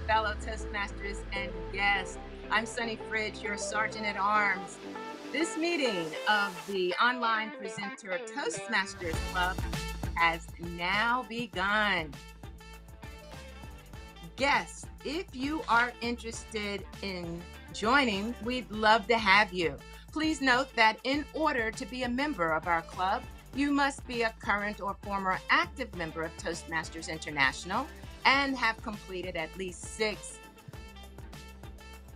fellow Toastmasters and guests. I'm Sunny Fridge, your Sergeant at Arms. This meeting of the Online Presenter Toastmasters Club has now begun. Guests, if you are interested in joining, we'd love to have you. Please note that in order to be a member of our club, you must be a current or former active member of Toastmasters International and have completed at least 6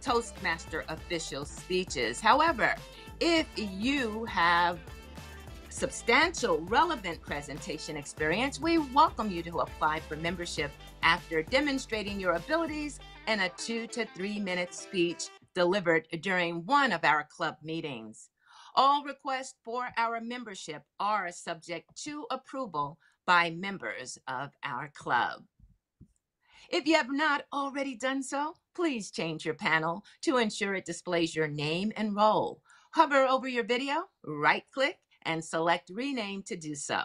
Toastmaster official speeches. However, if you have substantial relevant presentation experience, we welcome you to apply for membership after demonstrating your abilities in a 2 to 3 minute speech delivered during one of our club meetings. All requests for our membership are subject to approval by members of our club. If you have not already done so, please change your panel to ensure it displays your name and role. Hover over your video, right-click, and select Rename to do so.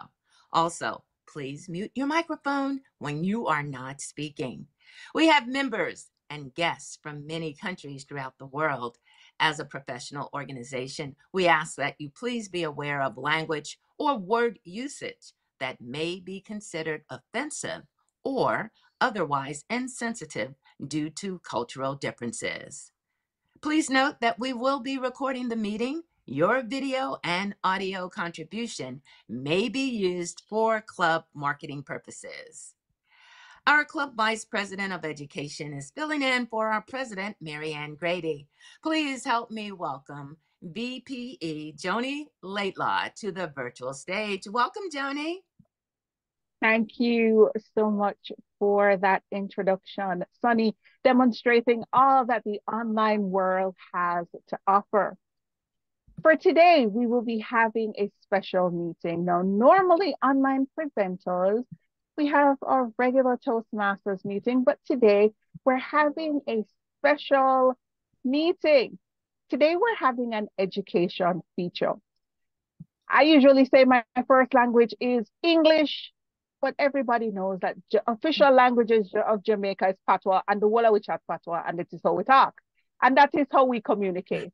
Also, please mute your microphone when you are not speaking. We have members and guests from many countries throughout the world. As a professional organization, we ask that you please be aware of language or word usage that may be considered offensive or otherwise insensitive due to cultural differences. Please note that we will be recording the meeting. Your video and audio contribution may be used for club marketing purposes. Our club vice president of education is filling in for our president, Mary Ann Grady. Please help me welcome VPE Joni Laidlaw to the virtual stage. Welcome, Joni. Thank you so much for that introduction, Sunny, demonstrating all that the online world has to offer. For today, we will be having a special meeting. Now, normally online presenters, we have our regular Toastmasters meeting, but today we're having a special meeting. Today we're having an education feature. I usually say my first language is English, but everybody knows that official languages of Jamaica is Patois, and the whole we chat Patois, and it is how we talk. And that is how we communicate.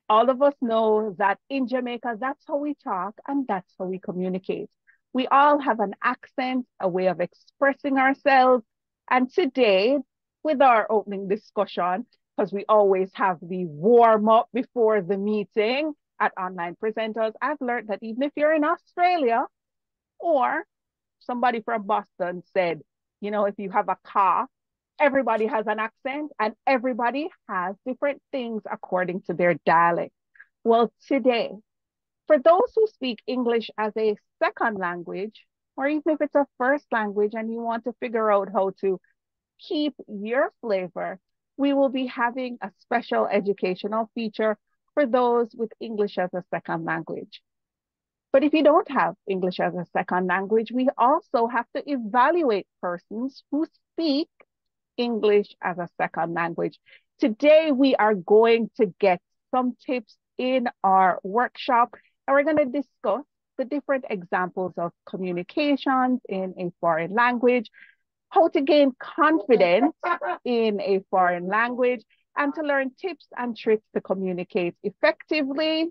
All of us know that in Jamaica, that's how we talk, and that's how we communicate. We all have an accent, a way of expressing ourselves. And today, with our opening discussion, because we always have the warm up before the meeting at Online Presenters, I've learned that even if you're in Australia or somebody from Boston said, you know, if you have a car, everybody has an accent and everybody has different things according to their dialect. Well, today, for those who speak English as a second language, or even if it's a first language and you want to figure out how to keep your flavor, we will be having a special educational feature for those with English as a second language. But if you don't have English as a second language, we also have to evaluate persons who speak English as a second language. Today, we are going to get some tips in our workshop, and we're going to discuss the different examples of communications in a foreign language, how to gain confidence in a foreign language, and to learn tips and tricks to communicate effectively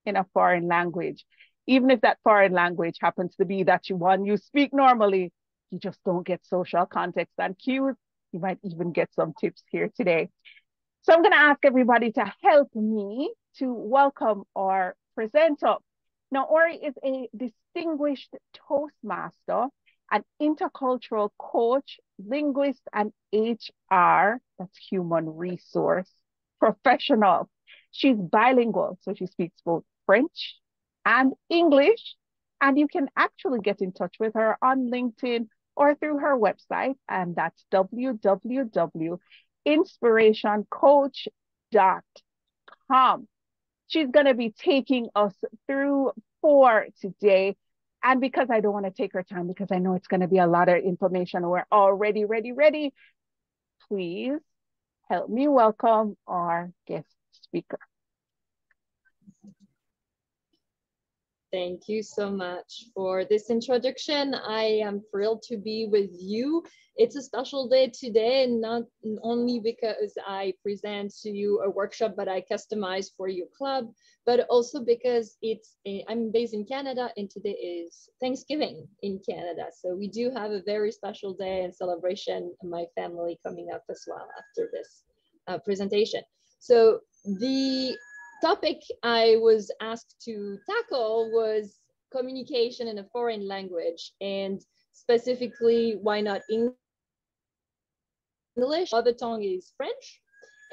in a foreign language. Even if that foreign language happens to be that one you speak normally, you just don't get social context and cues. You might even get some tips here today. So I'm going to ask everybody to help me to welcome our presenter. Now, Ori is a distinguished Toastmaster, an intercultural coach, linguist, and HR, that's human resource professional. She's bilingual, so she speaks both French and English. And you can actually get in touch with her on LinkedIn or through her website, and that's www.inspirationcoach.com. She's going to be taking us through 4 today. And because I don't want to take her time, because I know it's going to be a lot of information, we're already ready. Please help me welcome our guest speaker. Thank you so much for this introduction. I am thrilled to be with you. It's a special day today, not only because I present to you a workshop that I customized for your club, but also because I'm based in Canada and today is Thanksgiving in Canada. So we do have a very special day and celebration in my family coming up as well after this presentation. So the topic I was asked to tackle was communication in a foreign language, and specifically, why not English? Other tongue is French,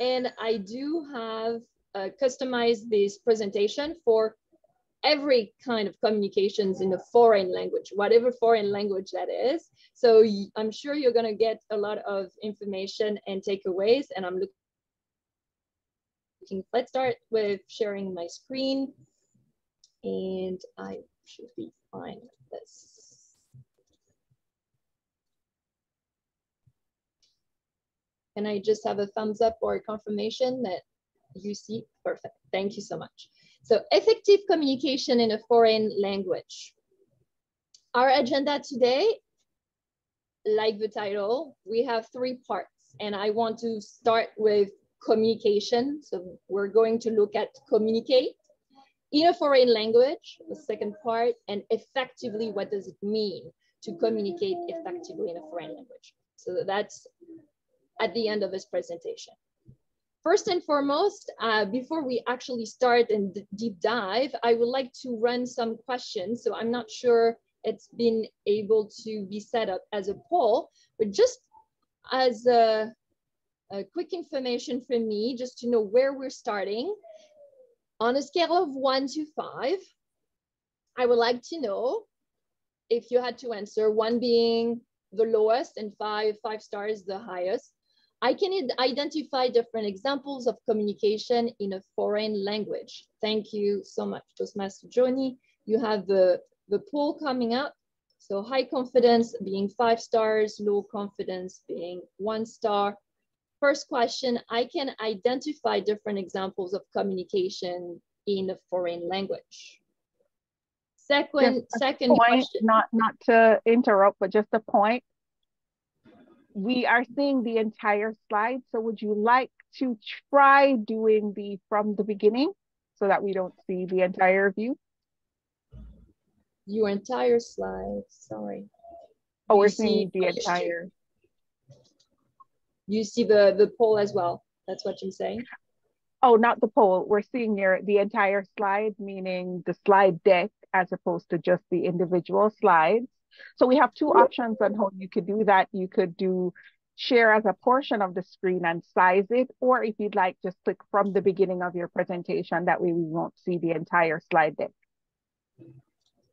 and I do have customized this presentation for every kind of communications in a foreign language, whatever foreign language that is. So I'm sure you're going to get a lot of information and takeaways, and I'm looking. Let's start with sharing my screen, and I should be fine with this. Can I just have a thumbs up or a confirmation that you see? Perfect. Thank you so much. So effective communication in a foreign language. Our agenda today, like the title, we have 3 parts, and I want to start with communication. So we're going to look at communicate in a foreign language, the second part, and effectively, what does it mean to communicate effectively in a foreign language? So that's at the end of this presentation. First and foremost, before we actually start and deep dive, I would like to run some questions. So I'm not sure it's been able to be set up as a poll, but just as a quick information for me, just to know where we're starting. On a scale of 1 to 5, I would like to know if you had to answer, 1 being the lowest and 5 stars the highest. I can identify different examples of communication in a foreign language. Thank you so much, Toastmaster Joni. You have the poll coming up. So high confidence being 5 stars, low confidence being 1 star. First question, I can identify different examples of communication in a foreign language. Second point, question. Not to interrupt, but just a point. We are seeing the entire slide. So would you like to try doing from the beginning so that we don't see the entire view? Your entire slide, sorry. Oh, we're seeing the entire. You see the poll as well. That's what you're saying? Oh, not the poll. We're seeing the entire slide, meaning the slide deck, as opposed to just the individual slides. So we have 2 options on how you could do that. You could do share as a portion of the screen and size it, or if you'd like, just click from the beginning of your presentation. That way we won't see the entire slide deck.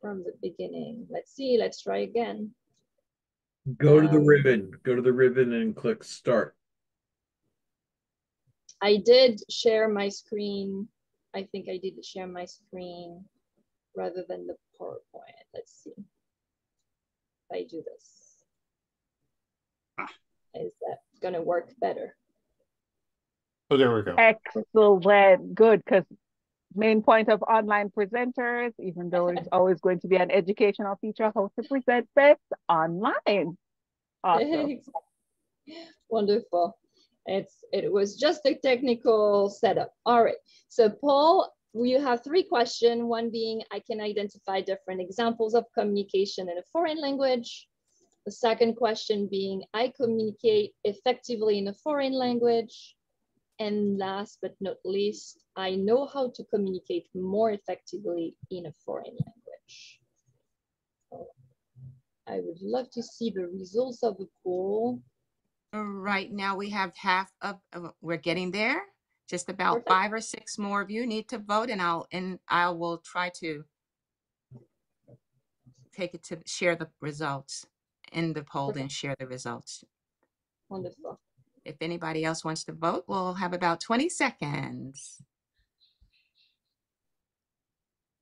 From the beginning. Let's see. Let's try again. Go to the ribbon and click start. I did share my screen. I think I did share my screen rather than the PowerPoint. Let's see. If I do this. Is that going to work better? Oh, there we go. Excellent. Good, because main point of online presenters, even though it's always going to be an educational feature, how to present best online. Awesome. Wonderful. It was just a technical setup. All right. So Paul, we have 3 questions. 1 being, I can identify different examples of communication in a foreign language. The second question being, I communicate effectively in a foreign language. And last but not least, I know how to communicate more effectively in a foreign language. So I would love to see the results of the poll. Right now we have half of, we're getting there. Just about Perfect. 5 or 6 more of you need to vote, and I will try to take it to share the results in the poll and share the results. Wonderful. If anybody else wants to vote, we'll have about 20 seconds.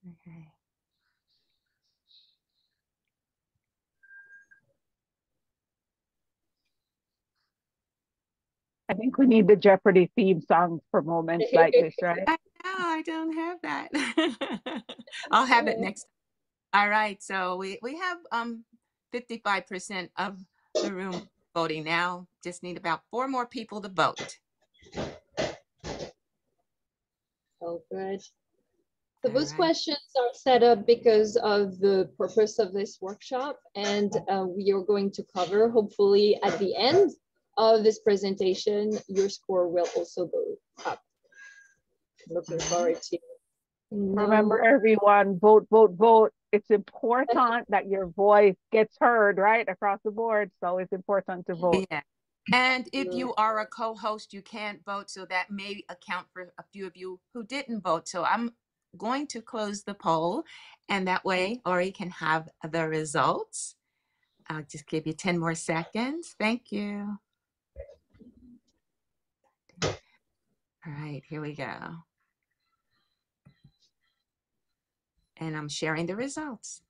Okay. I think we need the Jeopardy theme song for moments like this, right? I know, I don't have that. I'll have it next time. All right, so we have 55% of the room voting now. Just need about 4 more people to vote. Oh, good. So those right. questions are set up because of the purpose of this workshop, and we are going to cover, hopefully at the end of this presentation, your score will also go up. Looking forward to it. Remember, everyone, vote, vote, vote. It's important that your voice gets heard, right, across the board. So it's important to vote. Yeah. And if you are a co-host, you can't vote. So that may account for a few of you who didn't vote. So I'm going to close the poll, and that way Ori can have the results. I'll just give you 10 more seconds. Thank you. All right, here we go. And I'm sharing the results.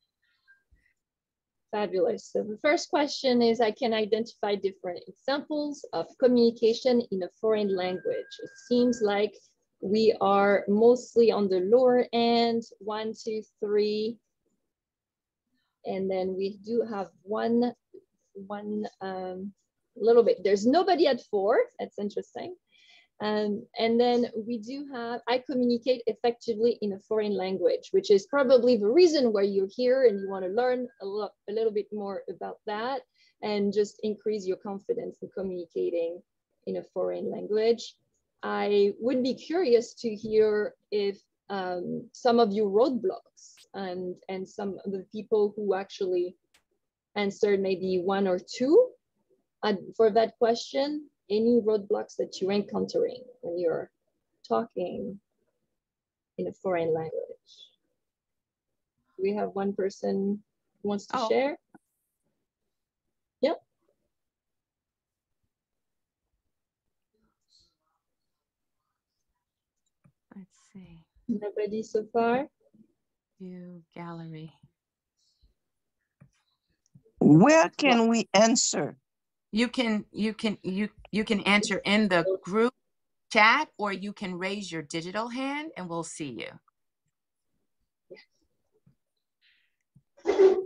Fabulous. So the first question is, I can identify different examples of communication in a foreign language. It seems like we are mostly on the lower end, 1, 2, 3. And then we do have one little bit. There's nobody at 4. That's interesting. And then we do have, I communicate effectively in a foreign language, which is probably the reason why you're here and you want to learn a little bit more about that and just increase your confidence in communicating in a foreign language. I would be curious to hear if some of you roadblocks and some of the people who actually answered maybe 1 or 2 for that question. Any roadblocks that you're encountering when you're talking in a foreign language? Do we have one person who wants to share? Yep. Let's see. Nobody so far? View gallery. Where can we answer? You can answer in the group chat, or you can raise your digital hand and we'll see you.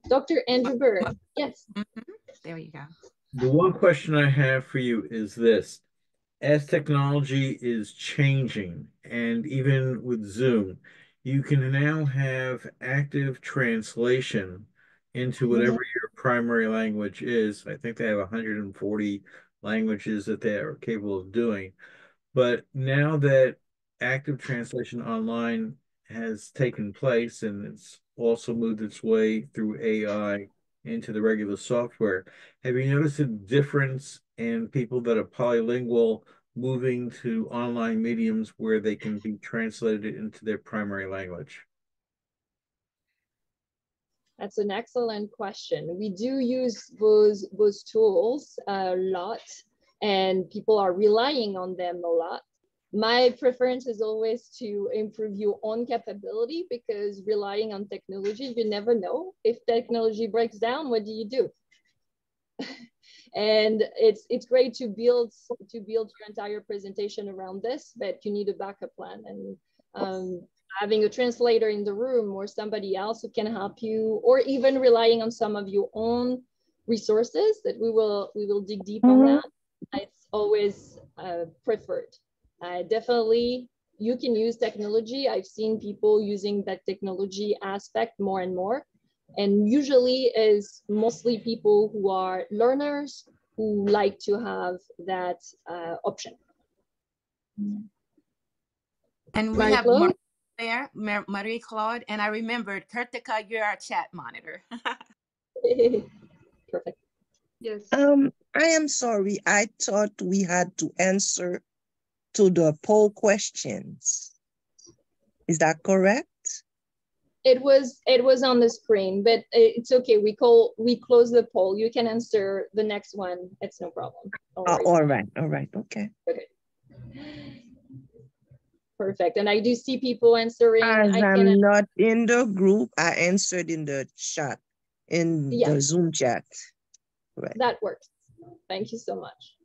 Dr. Andrew Bird, yes. There you go. The one question I have for you is this. As technology is changing, and even with Zoom, you can now have active translation into whatever your primary language is. I think they have 140 languages that they are capable of doing. But now that active translation online has taken place and it's also moved its way through AI into the regular software, have you noticed a difference in people that are polylingual moving to online mediums where they can be translated into their primary language? That's an excellent question. We do use those tools a lot, and people are relying on them a lot. My preference is always to improve your own capability, because relying on technology, you never know. If technology breaks down, what do you do? And it's great to build your entire presentation around this, but you need a backup plan. And having a translator in the room or somebody else who can help you, or even relying on some of your own resources that we will dig deep on that. It's always preferred. Definitely, you can use technology. I've seen people using that technology aspect more and more. And usually is mostly people who are learners who like to have that option. And we have there, Marie-Claude, and I remembered, Kartika, you're our chat monitor. Perfect. Yes. I am sorry. I thought we had to answer to the poll questions. Is that correct? It was on the screen, but it's okay. We close the poll. You can answer the next one. It's no problem. All right. Okay. Okay. Perfect. And I do see people answering. As I'm not in the group, I answered in the chat, in the Zoom chat. Right. That works. Thank you so much.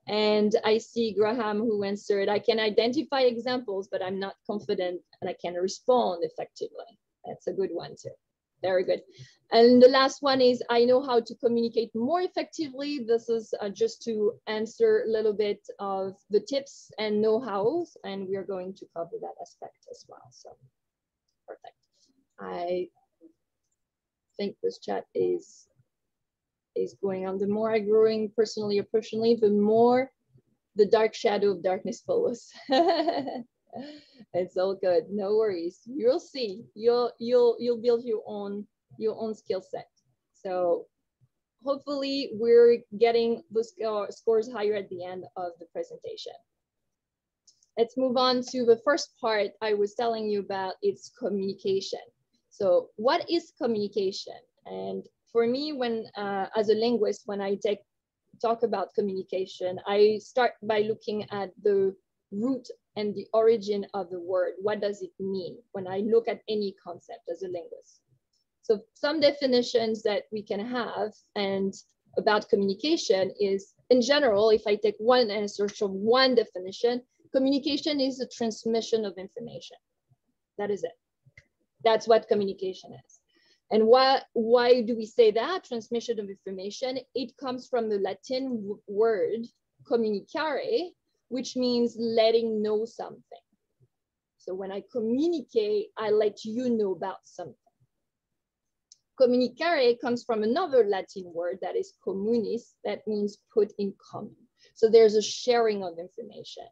And I see Graham who answered, I can identify examples, but I'm not confident and I can respond effectively. That's a good one too. Very good. And the last one is, I know how to communicate more effectively. This is just to answer a little bit of the tips and know-hows, and we're going to cover that aspect as well. So perfect. I think this chat is going on. The more I growing personally or professionally, the more the dark shadow of darkness follows. It's all good, no worries. You'll see. You'll build your own skill set. So hopefully we're getting the scores higher at the end of the presentation. Let's move on to the first part I was telling you about. It's communication. So what is communication? And for me, when as a linguist, when I talk about communication, I start by looking at the root and the origin of the word. What does it mean when I look at any concept as a linguist? So some definitions that we can have and about communication is, in general, if I take one answer from one definition, communication is the transmission of information. That is it. That's what communication is. And why do we say that? Transmission of information, it comes from the Latin word communicare, which means letting know something. So when I communicate, I let you know about something. Communicare comes from another Latin word that is communis, that means put in common. So there's a sharing of information.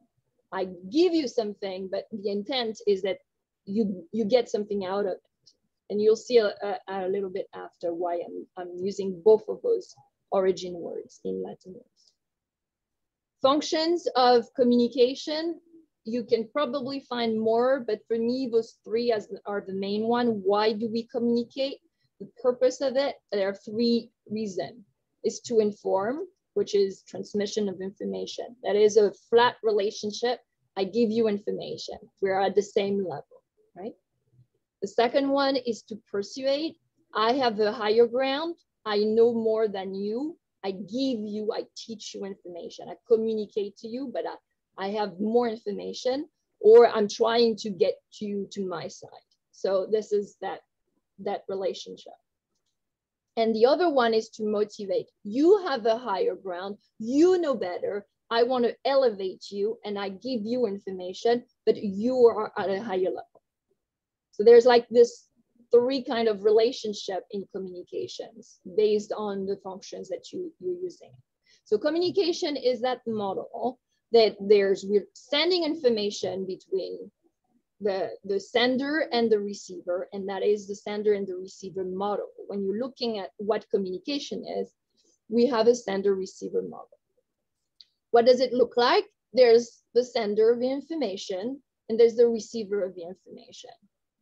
I give you something, but the intent is that you get something out of it. And you'll see a little bit after why I'm using both of those origin words in Latin words. Functions of communication, you can probably find more, but for me, those three are the main one. Why do we communicate? The purpose of it, there are three reasons. Is to inform, which is transmission of information. That is a flat relationship. I give you information. We're at the same level, right? The second one is to persuade. I have the higher ground. I know more than you. I give you, I teach you information. I communicate to you, but I have more information, or I'm trying to get you to my side. So this is that relationship. And the other one is to motivate. You have a higher ground. You know better. I want to elevate you and I give you information, but you are at a higher level. So there's like this three kind of relationship in communications based on the functions that you're using. So communication is that model that we're sending information between the sender and the receiver, and that is the sender and the receiver model. When you're looking at what communication is, we have a sender-receiver model. What does it look like? There's the sender of the information, and there's the receiver of the information.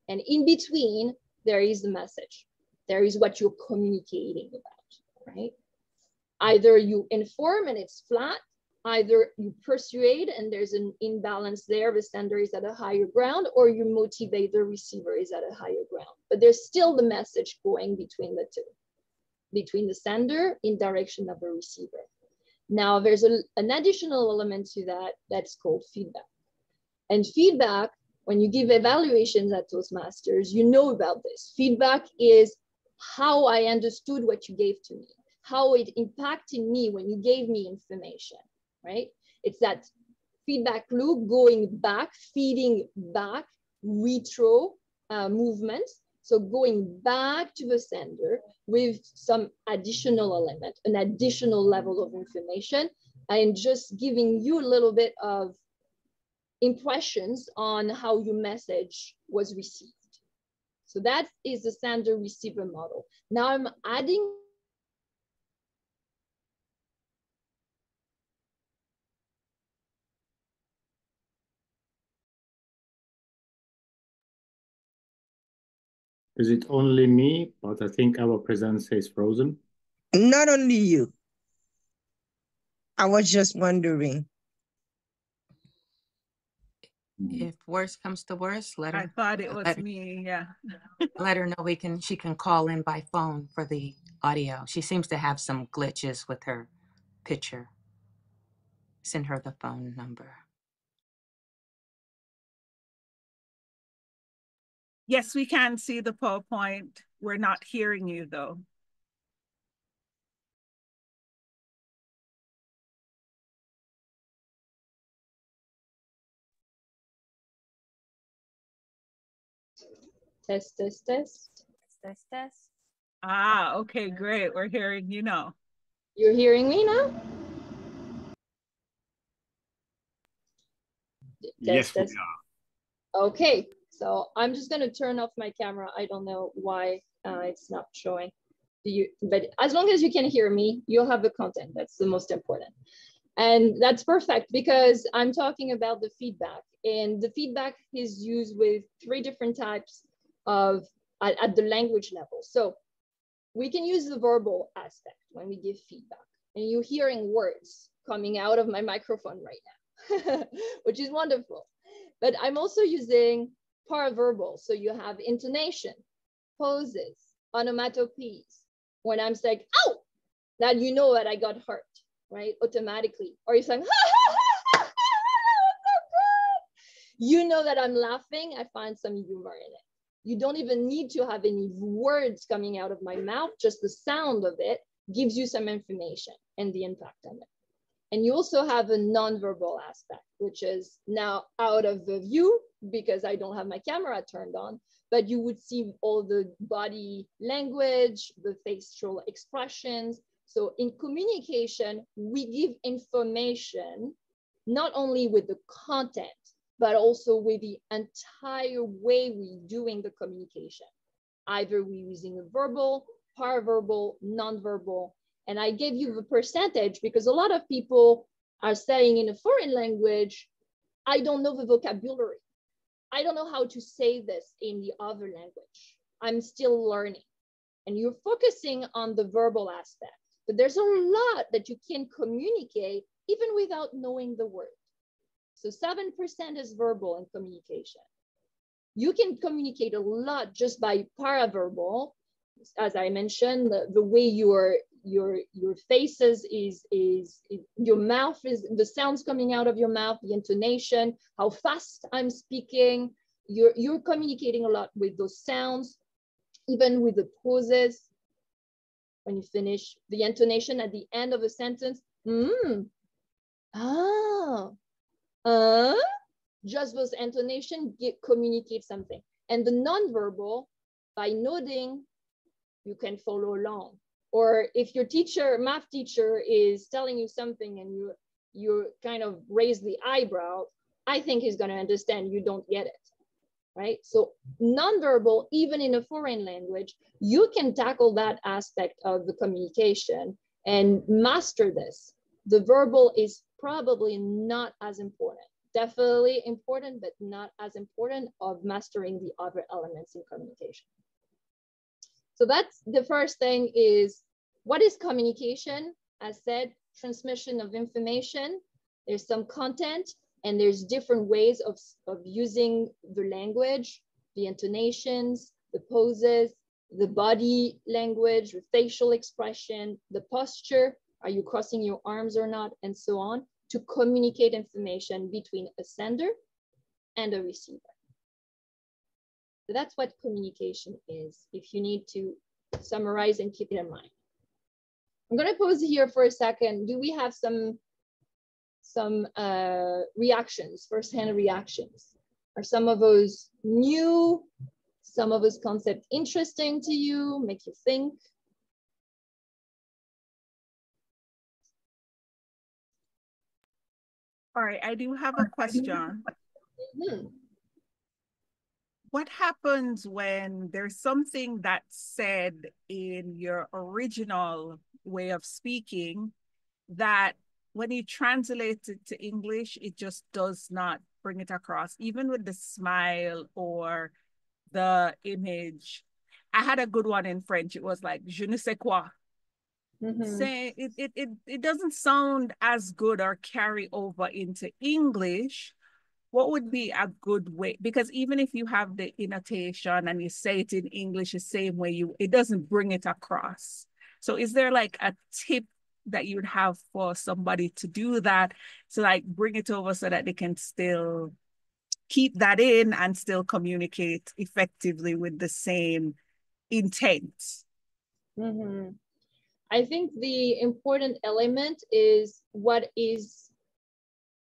And in between, there is the message. There is what you're communicating about, right? Either you inform and it's flat, either you persuade and there's an imbalance there, the sender is at a higher ground, or you motivate, the receiver is at a higher ground. But there's still the message going between the two, between the sender in direction of the receiver. Now there's an additional element to that that's called feedback. And feedback, when you give evaluations at Toastmasters, you know about this. Feedback is how I understood what you gave to me, how it impacted me when you gave me information, right? It's that feedback loop going back, feeding back, retro movement. So going back to the sender with some additional element, an additional level of information, and just giving you a little bit of impressions on how your message was received. So that is the sender-receiver model. Now I'm adding Is it only me? But I think our presenter is frozen. Not only you. I was just wondering. If worse comes to worse, let her. I thought it was me, yeah. Let her know she can call in by phone for the audio. She seems to have some glitches with her picture. Send her the phone number. Yes, we can see the PowerPoint. We're not hearing you though. Test, test, test. Test, test. Ah, okay, great. We're hearing you now. You're hearing me now? Yes, Test, test. Okay, so I'm just gonna turn off my camera. I don't know why it's not showing. But as long as you can hear me, you'll have the content. That's the most important. And that's perfect because I'm talking about the feedback. And the feedback is used with 3 different types of at the language level. So we can use the verbal aspect when we give feedback. And you're hearing words coming out of my microphone right now, which is wonderful. But I'm also using paraverbal. So you have intonation, pauses, onomatopoeias. When I'm saying, "Ow," that you know that I got hurt, right? Automatically. Or you're saying, "Ha, ha, ha, ha, so good." You know that I'm laughing. I find some humor in it. You don't even need to have any words coming out of my mouth. Just the sound of it gives you some information and the impact on it. And you also have a nonverbal aspect, which is now out of the view because I don't have my camera turned on, but you would see all the body language, the facial expressions. So in communication, we give information, not only with the content, but also with the entire way we're doing the communication. Either we're using a verbal, paraverbal, nonverbal. And I gave you the percentage because a lot of people are saying in a foreign language, I don't know the vocabulary. I don't know how to say this in the other language. I'm still learning. And you're focusing on the verbal aspect, but there's a lot that you can communicate even without knowing the word. So 7% is verbal in communication. You can communicate a lot just by paraverbal. As I mentioned, the way your faces is your mouth is the sounds coming out of your mouth, the intonation, how fast I'm speaking. You're communicating a lot with those sounds, even with the pauses. When you finish the intonation at the end of a sentence, just those intonation communicate something. And the nonverbal, by nodding, you can follow along. Or if your teacher, math teacher, is telling you something and you kind of raise the eyebrow, I think he's going to understand you don't get it, right? So nonverbal, even in a foreign language, you can tackle that aspect of the communication and master this. The verbal is probably not as important. Definitely important, but not as important of mastering the other elements in communication. So that's the first thing is, what is communication? As said, transmission of information. There's some content and there's different ways of using the language, the intonations, the poses, the body language, the facial expression, the posture, are you crossing your arms or not, and so on, to communicate information between a sender and a receiver. So that's what communication is, if you need to summarize and keep it in mind. I'm going to pause here for a second. Do we have some reactions, firsthand reactions? Are some of those new, some of those concepts interesting to you, make you think? All right, I do have a question. What happens when there's something that's said in your original way of speaking that when you translate it to English, it just does not bring it across, even with the smile or the image? I had a good one in French. It was like, je ne sais quoi. Say it doesn't sound as good or carry over into English. What would be a good way? Because even if you have the annotation and you say it in English the same way, it doesn't bring it across. So is there like a tip that you would have for somebody to do that, to like bring it over so that they can still keep that in and still communicate effectively with the same intent? Mm-hmm. I think the important element is, what is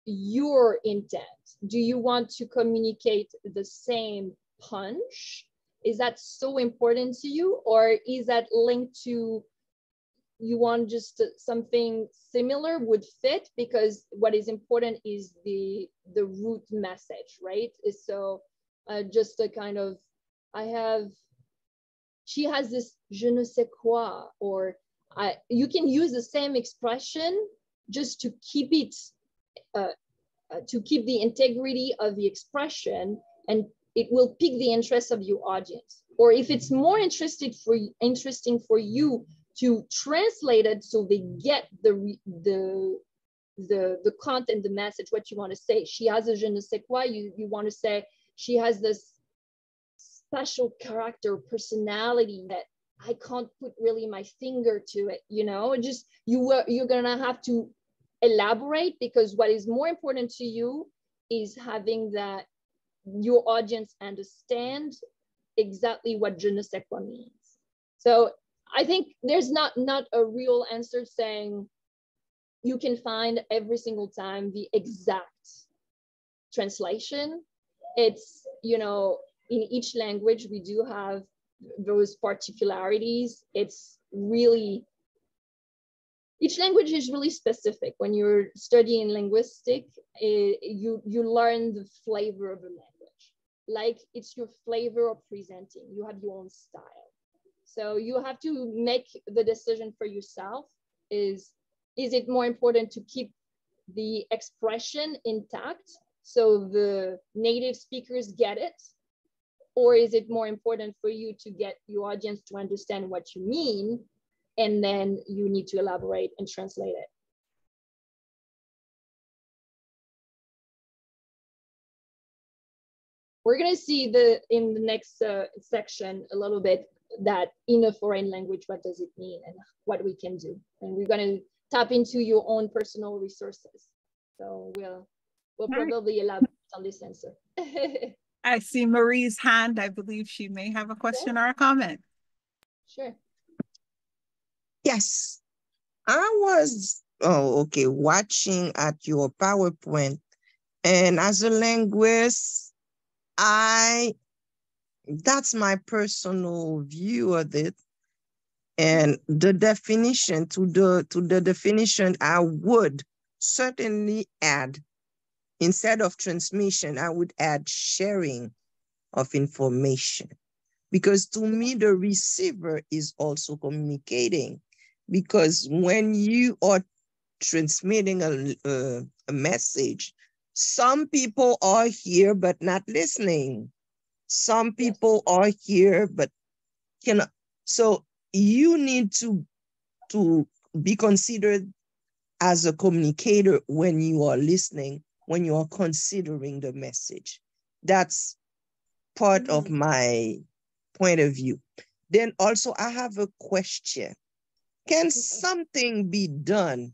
your intent? Do you want to communicate the same punch? Is that so important to you? Or is that linked to, you want just something similar would fit, because what is important is the root message, right? So just a kind of, she has this je ne sais quoi, or you can use the same expression just to keep it, to keep the integrity of the expression, and it will pique the interest of your audience. Or if it's more interesting for you to translate it so they get the content, the message, what you want to say. She has a je ne sais quoi, you want to say she has this special character, personality that I can't put really my finger to it, you know, just you're gonna have to elaborate, because what is more important to you is having that your audience understand exactly what je ne sais quoi means. So I think there's not a real answer saying you can find every single time the exact translation. It's, you know, in each language we do have those particularities. It's really, each language is really specific. When you're studying linguistics, you learn the flavor of a language. Like it's your flavor of presenting. You have your own style. So you have to make the decision for yourself. Is it more important to keep the expression intact so the native speakers get it? Or is it more important for you to get your audience to understand what you mean, and then you need to elaborate and translate it? We're gonna see in the next section a little bit that in a foreign language, what does it mean and what we can do. And we're gonna tap into your own personal resources. So we'll probably elaborate on this answer. I see Marie's hand. I believe she may have a question or a comment. Sure. Yes, I was watching at your PowerPoint, and as a linguist, that's my personal view of it. And the definition to the definition, I would certainly add, instead of transmission, I would add sharing of information. Because to me, the receiver is also communicating. Because when you are transmitting a message, some people are here but not listening. Some people are here but cannot. So you need to be considered as a communicator when you are listening, when you are considering the message. That's part of my point of view. Then also I have a question. Can something be done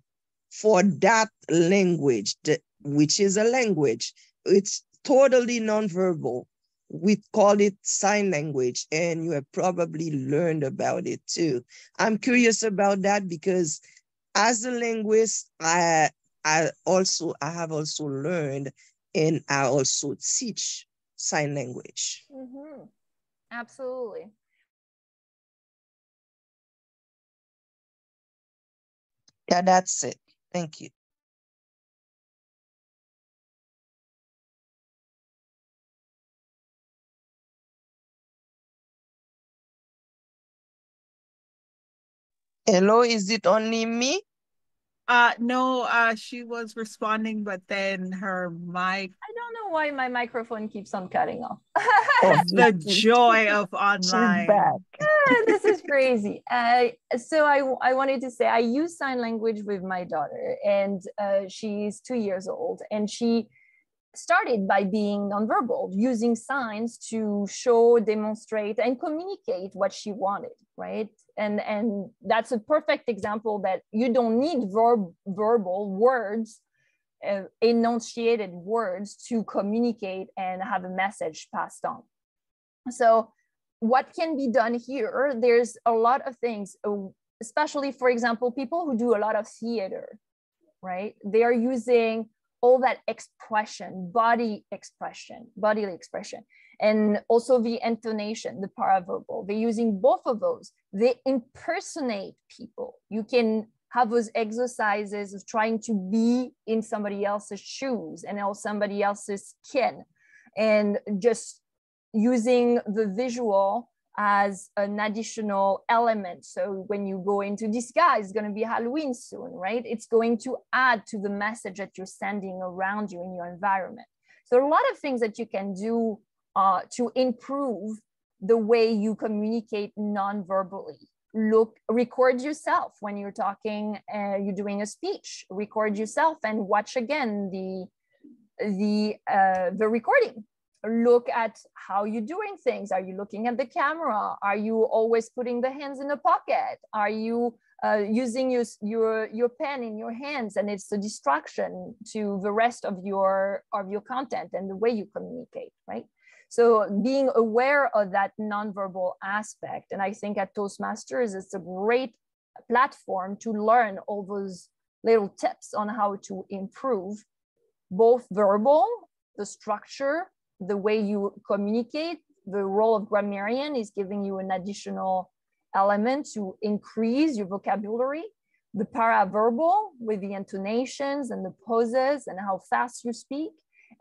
for that language, which is a language? It's totally nonverbal. We call it sign language, and you have probably learned about it too. I'm curious about that because as a linguist, I have also learned, and I also teach sign language. Mm-hmm. Absolutely. Yeah, that's it. Thank you. Hello, is it only me? No, she was responding, but then her mic. I don't know why my microphone keeps on cutting off. It's the joy of She's online. back. This is crazy. So I wanted to say I use sign language with my daughter, and she's 2 years old, and she started by being nonverbal, using signs to show, demonstrate, and communicate what she wanted, right? And that's a perfect example that you don't need verbal words, enunciated words to communicate and have a message passed on. So what can be done here? There's a lot of things, especially, for example, people who do a lot of theater, right? They are using all that expression, bodily expression, and also the intonation, the paraverbal. They're using both of those. They impersonate people. You can have those exercises of trying to be in somebody else's shoes and or somebody else's skin, and just using the visual as an additional element. So when you go into disguise, it's going to be Halloween soon, right? It's going to add to the message that you're sending around you in your environment. So a lot of things that you can do to improve the way you communicate non-verbally. Record yourself when you're talking, you're doing a speech, record yourself and watch again the recording. Look at how you're doing things. Are you looking at the camera? Are you always putting the hands in the pocket? Are you using your pen in your hands and it's a distraction to the rest of your content and the way you communicate, right? So being aware of that nonverbal aspect, and I think at Toastmasters, it's a great platform to learn all those little tips on how to improve both verbal, the structure, the way you communicate. The role of grammarian is giving you an additional element to increase your vocabulary. The paraverbal with the intonations and the pauses and how fast you speak,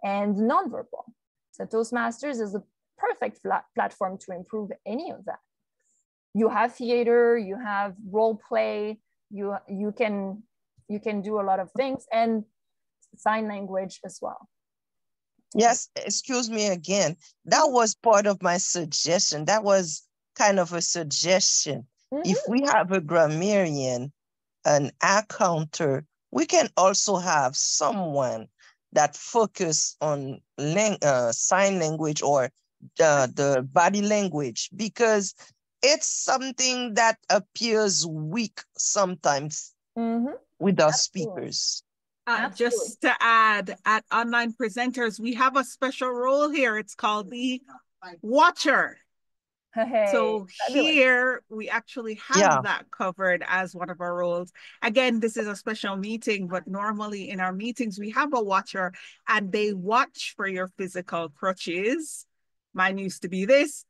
and nonverbal. So Toastmasters is a perfect platform to improve any of that. You have theater, you have role play, you can do a lot of things, and sign language as well. Yes, excuse me again. That was part of my suggestion. That was kind of a suggestion. Mm-hmm. If we have a grammarian, an accountant, we can also have someone that focus on sign language or the body language, because it's something that appears weak sometimes with our speakers. Just to add, at Online Presenters, we have a special role here. It's called the Watcher. Hey, so here we actually have that covered as one of our roles. Again, this is a special meeting, but normally in our meetings, we have a watcher and they watch for your physical crutches. Mine used to be this,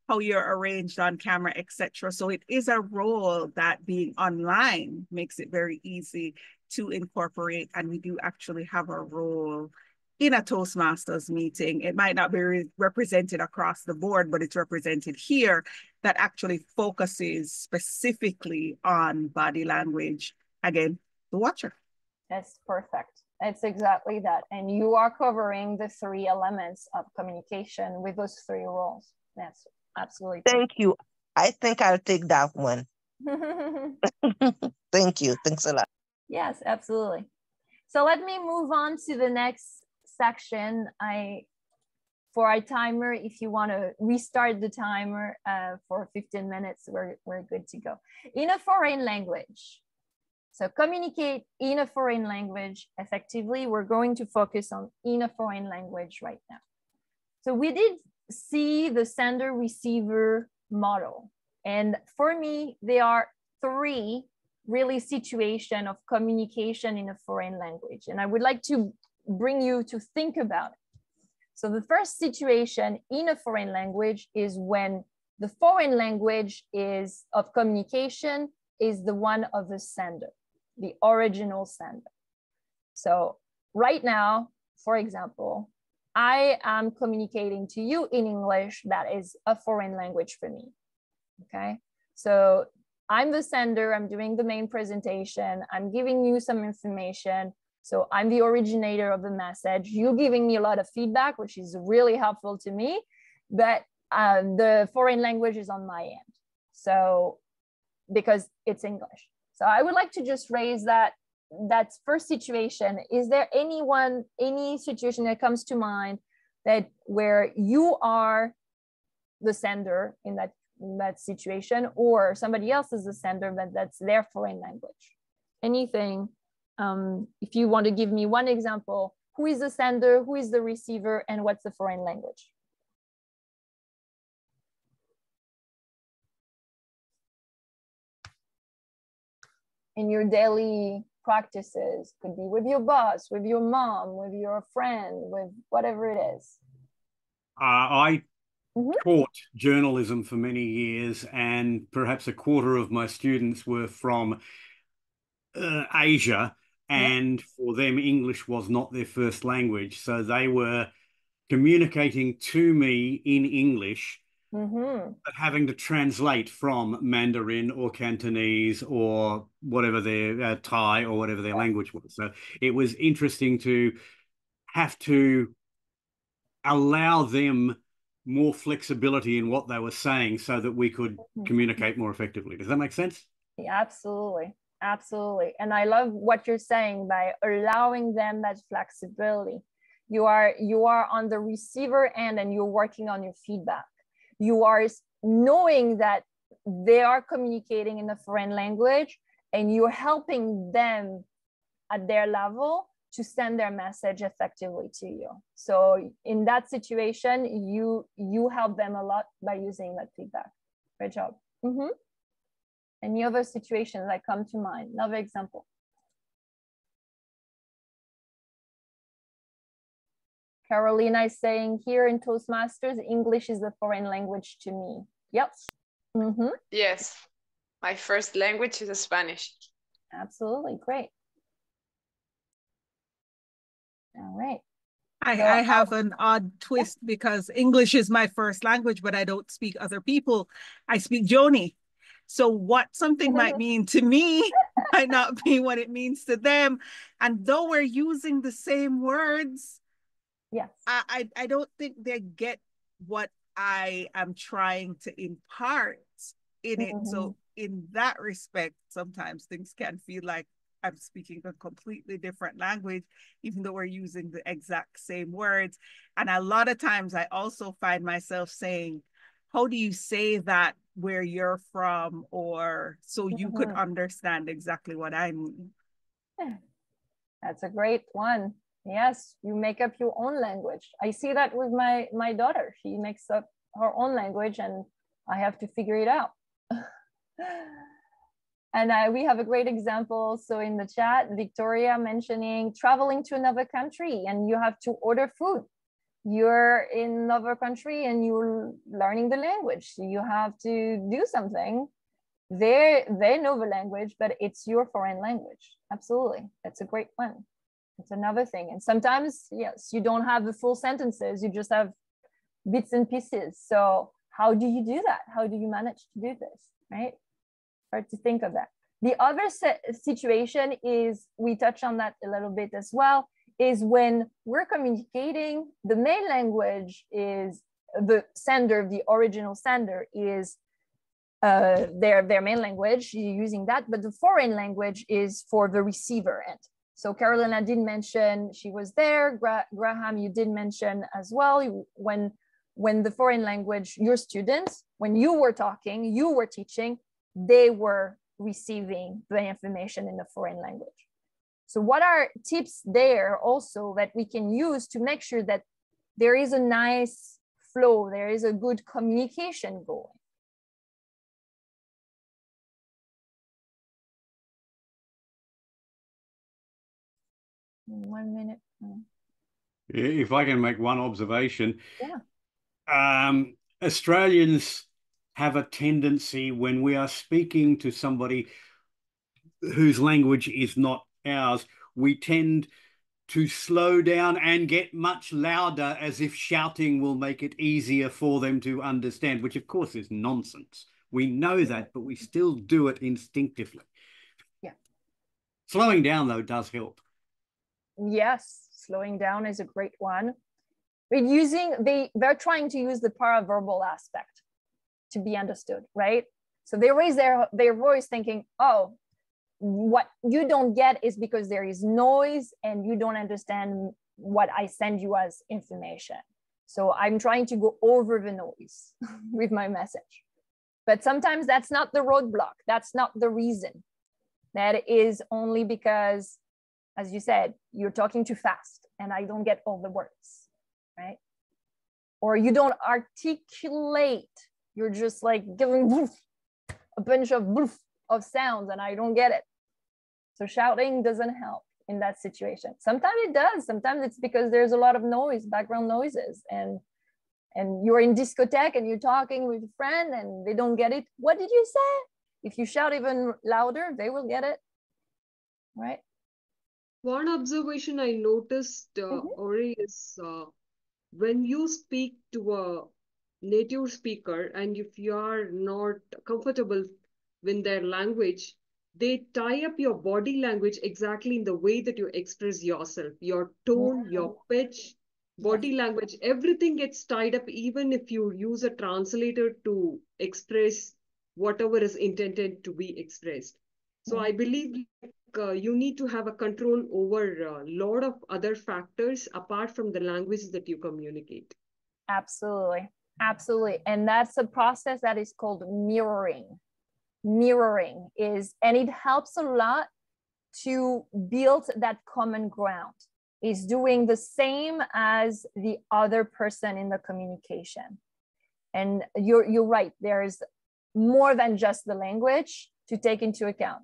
how you're arranged on camera, etc. So it is a role that being online makes it very easy to incorporate, and we do actually have a role in a Toastmasters meeting. It might not be represented across the board, but it's represented here that actually focuses specifically on body language. Again, the watcher. That's perfect. It's exactly that. And you are covering the 3 elements of communication with those 3 roles. That's absolutely perfect. Thank you. I think I'll take that one. Thank you. Thanks a lot. Yes, absolutely. So let me move on to the next section. For our timer, if you want to restart the timer for 15 minutes, we're good to go. In a foreign language. So communicate in a foreign language effectively. We're going to focus on in a foreign language right now. So we did see the sender-receiver model. And for me, there are 3 really situation of communication in a foreign language. And I would like to bring you to think about it. So the first situation in a foreign language is when the foreign language is of communication is the one of the sender, the original sender. So right now, for example, I am communicating to you in English. That is a foreign language for me, okay? So I'm the sender, I'm doing the main presentation, I'm giving you some information. So I'm the originator of the message. You're giving me a lot of feedback, which is really helpful to me, but the foreign language is on my end. So, because it's English. So I would like to just raise that that first situation, is there any situation that comes to mind that where you are the sender in that situation, or somebody else is the sender, that's their foreign language? Anything. If you want to give me one example, who is the sender, who is the receiver, and what's the foreign language? In your daily practices, could be with your boss, with your mom, with your friend, with whatever it is. I taught journalism for many years, and perhaps a quarter of my students were from Asia, and for them, English was not their first language. So they were communicating to me in English, but having to translate from Mandarin or Cantonese or whatever their Thai or whatever their language was. So it was interesting to have to allow them more flexibility in what they were saying so that we could communicate more effectively. Does that make sense? Yeah, absolutely. Absolutely. And I love what you're saying by allowing them that flexibility. You are on the receiver end and you're working on your feedback. You are knowing that they are communicating in a foreign language and you're helping them at their level to send their message effectively to you. So in that situation, you help them a lot by using that feedback. Great job. Any other situations that come to mind? Another example. Carolina is saying here in Toastmasters, English is a foreign language to me. Yep. Yes, my first language is Spanish. Absolutely, great. All right. I have an odd twist because English is my first language, but I don't speak other people. I speak Joni. So what something might mean to me might not be what it means to them. And though we're using the same words, yes, I don't think they get what I am trying to impart in it. So in that respect, sometimes things can feel like I'm speaking a completely different language, even though we're using the exact same words. And a lot of times I also find myself saying, how do you say that where you're from, or so you could understand exactly what I mean? That's a great one. Yes, you make up your own language. I see that with my daughter. She makes up her own language and I have to figure it out. And we have a great example. So in the chat, Victoria mentioning traveling to another country and you have to order food. You're in another country and you're learning the language. So you have to do something. They know the language, but it's your foreign language. Absolutely. That's a great one. It's another thing. And sometimes, yes, you don't have the full sentences. You just have bits and pieces. So how do you do that? How do you manage to do this, right? Hard to think of that. The other situation is, we touch on that a little bit as well, is when we're communicating, the main language is the sender, the original sender is their main language, you're using that, but the foreign language is for the receiver end. So Carolina did mention she was there. Graham, you did mention as well, when the foreign language, your students, when you were talking, you were teaching, they were receiving the information in the foreign language. So what are tips there also that we can use to make sure that there is a nice flow, there is a good communication going? In 1 minute. If I can make one observation. Yeah. Australians have a tendency, when we are speaking to somebody whose language is not ours, we tend to slow down and get much louder, as if shouting will make it easier for them to understand, which of course is nonsense. We know that, but we still do it instinctively. Yeah. Slowing down, though, does help. Yes, slowing down is a great one. But they're trying to use the paraverbal aspect to be understood, right? So they raise their voice thinking, oh, what you don't get is because there is noise and you don't understand what I send you as information. So I'm trying to go over the noise with my message. But sometimes that's not the roadblock. That's not the reason. That is only because, as you said, you're talking too fast and I don't get all the words, right? Or you don't articulate. You're just like giving a bunch of sounds and I don't get it. So shouting doesn't help in that situation. Sometimes it does. Sometimes it's because there's a lot of noise, background noises, and you're in discotheque and you're talking with a friend and they don't get it. What did you say? If you shout even louder, they will get it, right? One observation I noticed, Ori, is when you speak to a native speaker and if you are not comfortable with their language, they tie up your body language exactly in the way that you express yourself. Your tone, your pitch, body language, everything gets tied up even if you use a translator to express whatever is intended to be expressed. So I believe you need to have a control over a lot of other factors apart from the language that you communicate. Absolutely. Absolutely. And that's a process that is called mirroring. Mirroring is, and it helps a lot to build that common ground. Is doing the same as the other person in the communication. And you're right. There's more than just the language to take into account.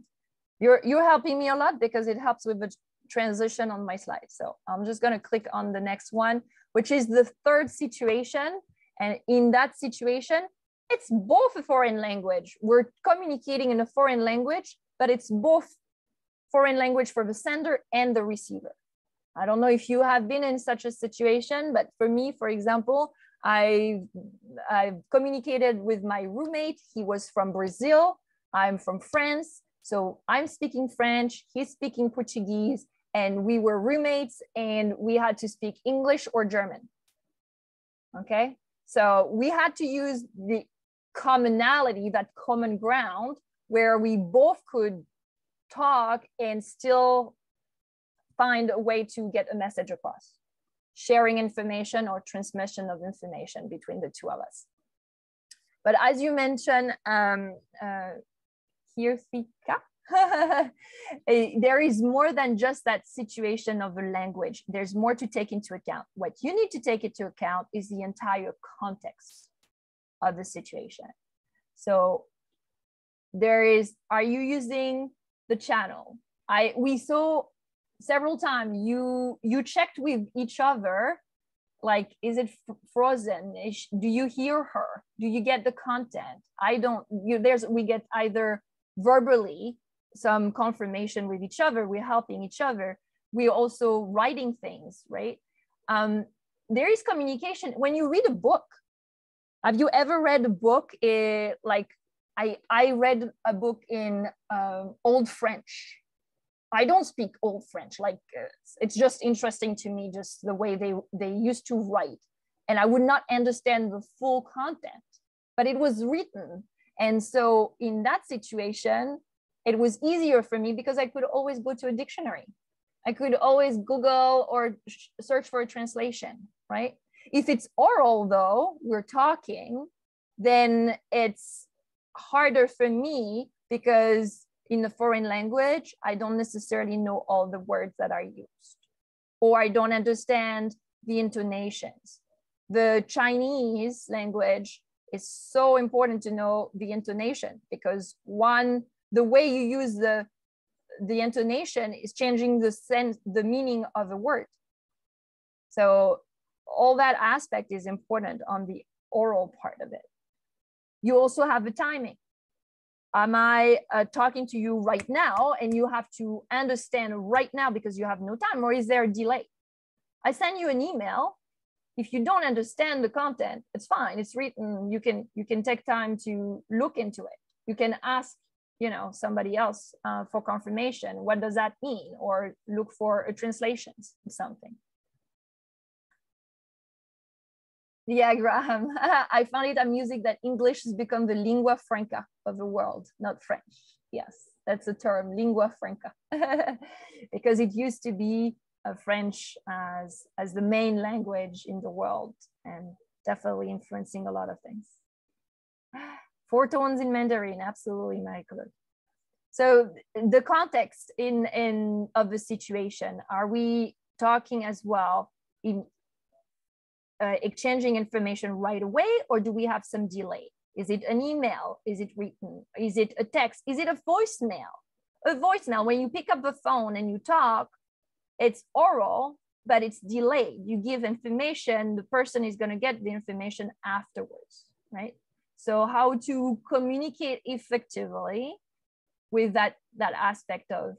You're helping me a lot because it helps with the transition on my slide. So I'm just going to click on the next one, which is the third situation. And in that situation, it's both a foreign language. We're communicating in a foreign language, but it's both foreign language for the sender and the receiver. I don't know if you have been in such a situation, but for me, for example, I've communicated with my roommate. He was from Brazil. I'm from France. So I'm speaking French, he's speaking Portuguese, and we were roommates and we had to speak English or German. Okay, so we had to use the commonality, that common ground, where we both could talk and still find a way to get a message across, sharing information or transmission of information between the two of us. But as you mentioned, there is more than just that situation of a language. There's more to take into account. What you need to take into account is the entire context of the situation. So there is, are you using the channel? We saw several times you checked with each other, like, is it frozen? Do you hear her? Do you get the content? We get either verbally some confirmation with each other, we're helping each other, we're also writing things, right? There is communication. When you read a book, have you ever read a book like I read a book in Old French. I don't speak Old French, like it's just interesting to me, just the way they used to write, and I would not understand the full content, but it was written. And so in that situation, it was easier for me because I could always go to a dictionary. I could always Google or search for a translation, right? If it's oral though, we're talking, then it's harder for me because in the foreign language, I don't necessarily know all the words that are used, or I don't understand the intonations. The Chinese language is so important to know the intonation, because the way you use the intonation is changing the sense, the meaning of a word. So all that aspect is important on the oral part of it. You also have the timing. Am I talking to you right now and you have to understand right now because you have no time, or is there a delay? I send you an email. If you don't understand the content, it's fine. It's written. You can take time to look into it. You can ask, somebody else for confirmation. What does that mean? Or look for a translation of something. Yeah, Graham, I found it amusing that English has become the lingua franca of the world, not French. Yes. That's a term, lingua franca, because it used to be French as the main language in the world and definitely influencing a lot of things. 4 tones in Mandarin, absolutely, Michael. So the context of the situation, are we talking as well in exchanging information right away, or do we have some delay? Is it an email? Is it written? Is it a text? Is it a voicemail? A voicemail, when you pick up the phone and you talk, it's oral, but it's delayed. You give information, the person is going to get the information afterwards, right? So how to communicate effectively with that aspect of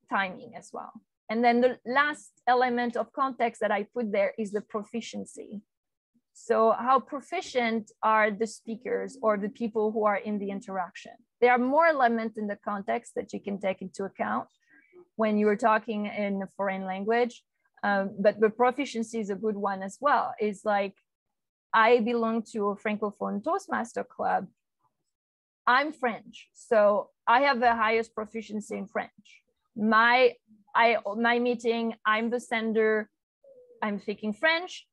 timing as well. And then the last element of context that I put there is the proficiency. So how proficient are the speakers or the people who are in the interaction? There are more elements in the context that you can take into account when you're talking in a foreign language, but the proficiency is a good one as well. It's like, I belong to a Francophone Toastmaster club. I'm French, so I have the highest proficiency in French. My meeting, I'm the sender, I'm speaking French,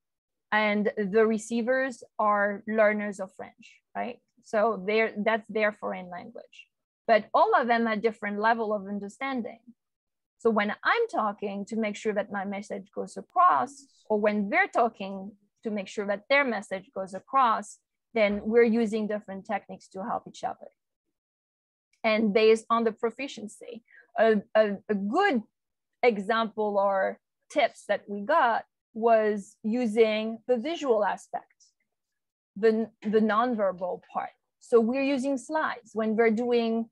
and the receivers are learners of French, right? So that's their foreign language. But all of them at different level of understanding. So when I'm talking to make sure that my message goes across, or when they're talking to make sure that their message goes across, then we're using different techniques to help each other. And based on the proficiency, a good example or tips that we got was using the visual aspect, the nonverbal part. So we're using slides. When we're doing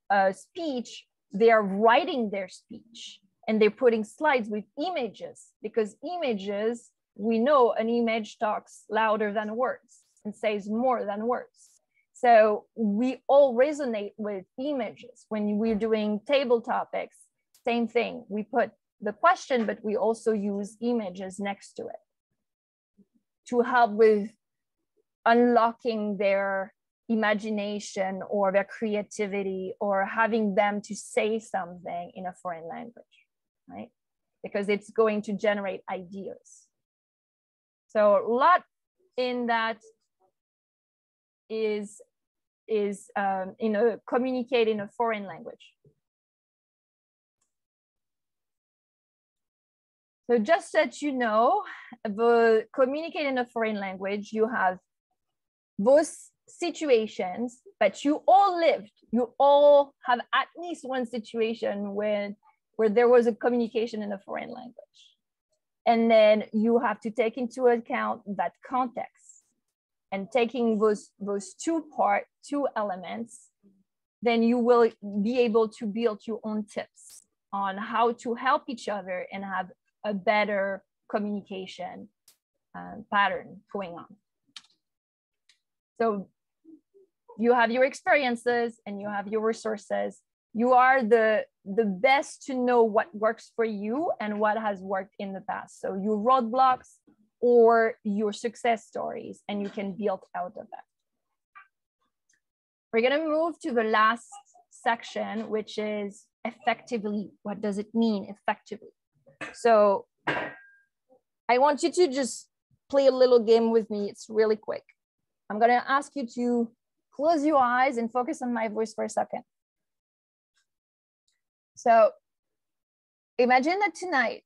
a speech, they are writing their speech and they're putting slides with images, because images, we know an image talks louder than words and says more than words. So we all resonate with images. When we're doing table topics, same thing. We put the question, but we also use images next to it to help with unlocking their imagination or their creativity, or having them to say something in a foreign language, right? Because it's going to generate ideas. So a lot in that is communicate in a foreign language. So just that you know, the communicate in a foreign language, you have those situations that you all lived. You all have at least one situation where there was a communication in a foreign language. And then you have to take into account that context. And taking those two elements, then you will be able to build your own tips on how to help each other and have a better communication pattern going on. So you have your experiences and you have your resources. You are the best to know what works for you and what has worked in the past. So your roadblocks or your success stories, and you can build out of that. We're gonna move to the last section, which is effectively. What does it mean, effectively? So I want you to just play a little game with me. It's really quick. I'm gonna ask you to close your eyes and focus on my voice for a second. So imagine that tonight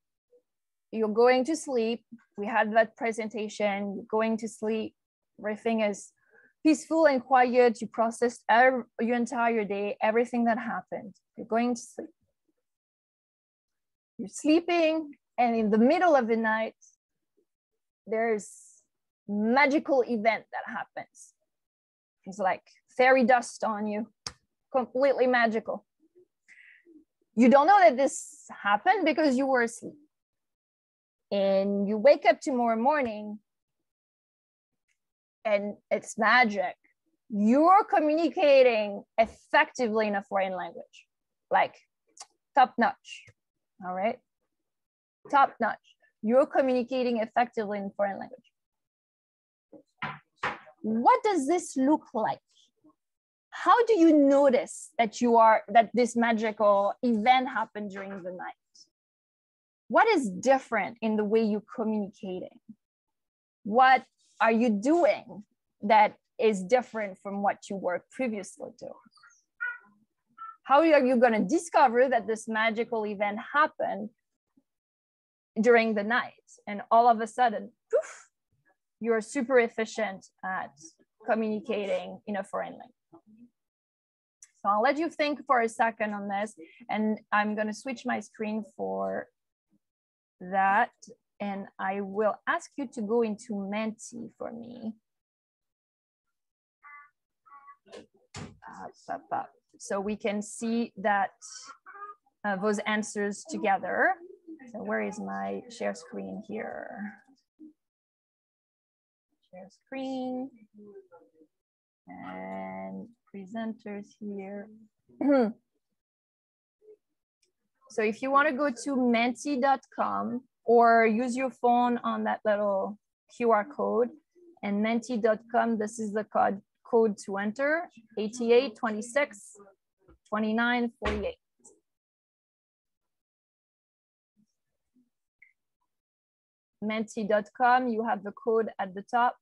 you're going to sleep. We had that presentation, you're going to sleep. Everything is peaceful and quiet. You processed your entire day, everything that happened. You're going to sleep. You're sleeping, and in the middle of the night, there's magical event that happens. It's like fairy dust on you, completely magical. You don't know that this happened because you were asleep. And you wake up tomorrow morning and it's magic. You're communicating effectively in a foreign language, like top notch, all right? Top notch. You're communicating effectively in foreign language. What does this look like? how do you notice that that this magical event happened during the night? What is different in the way you're communicating? What are you doing that is different from what you were previously doing? How are you going to discover that this magical event happened during the night? And all of a sudden, poof, you're super efficient at communicating in a foreign language. So I'll let you think for a second on this, and I'm going to switch my screen for that. And I will ask you to go into Menti for me. So we can see that those answers together. So where is my share screen here? Share screen and presenters here. So if you want to go to menti.com or use your phone on that little QR code, and menti.com, this is the code to enter, 88 26 29 48. Menti.com, you have the code at the top.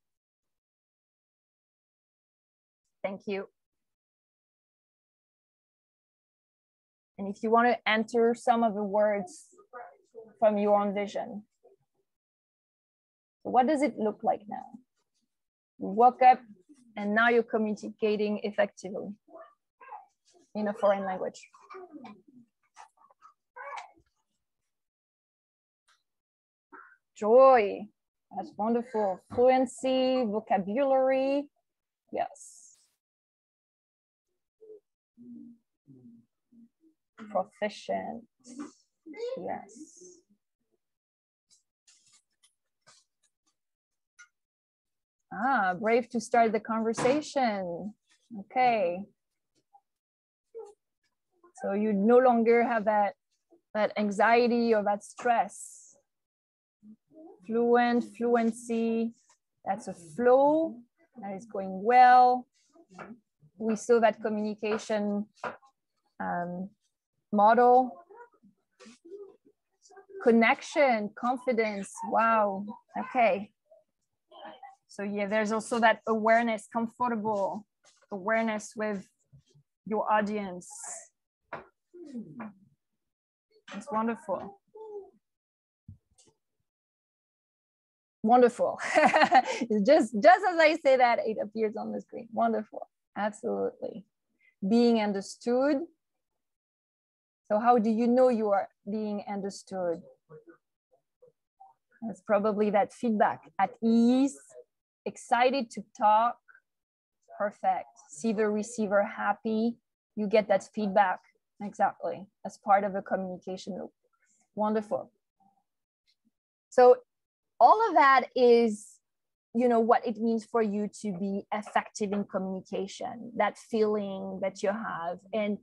Thank you. And if you want to enter some of the words from your own vision. So what does it look like now? You woke up and now you're communicating effectively in a foreign language. Joy, that's wonderful. Fluency, vocabulary, yes. Proficient, yes. Ah, brave to start the conversation. Okay. So you no longer have that anxiety or that stress. Fluent, fluency, that's a flow that is going well. We saw that communication model. Connection, confidence, wow, okay. So yeah, there's also that awareness, comfortable awareness with your audience. It's wonderful. Wonderful. just as I say that, it appears on the screen. Wonderful, absolutely. Being understood. So how do you know you are being understood? It's probably that feedback, at ease, excited to talk, perfect. See the receiver happy, you get that feedback, exactly, as part of a communication loop. Wonderful. So all of that is, you know, what it means for you to be effective in communication, that feeling that you have. And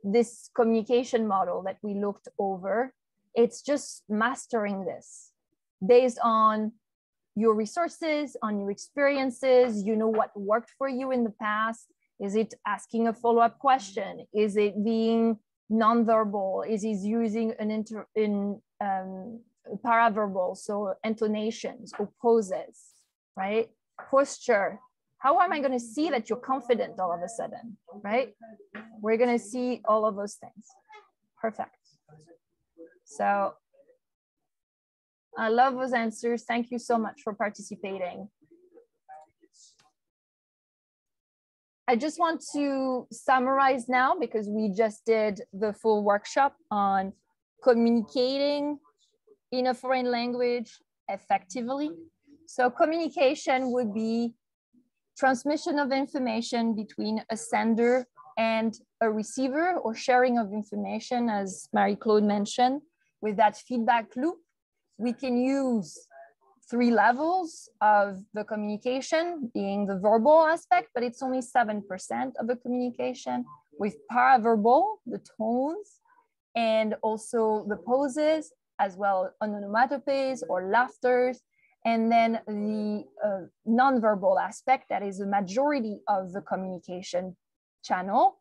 this communication model that we looked over, it's just mastering this based on your resources, on your experiences, you know what worked for you in the past. Is it asking a follow-up question? Is it being nonverbal? Is it using paraverbal, so intonations or poses, right? Posture. How am I going to see that you're confident all of a sudden, right? We're going to see all of those things. Perfect. So I love those answers. Thank you so much for participating. I just want to summarize now, because we just did the full workshop on communicating in a foreign language effectively. So communication would be transmission of information between a sender and a receiver, or sharing of information, as Marie-Claude mentioned. With that feedback loop, we can use 3 levels of the communication, being the verbal aspect, but it's only 7% of the communication, with paraverbal, the tones, and also the poses, as well onomatopoeias or laughters, and then the nonverbal aspect, that is the majority of the communication, channel.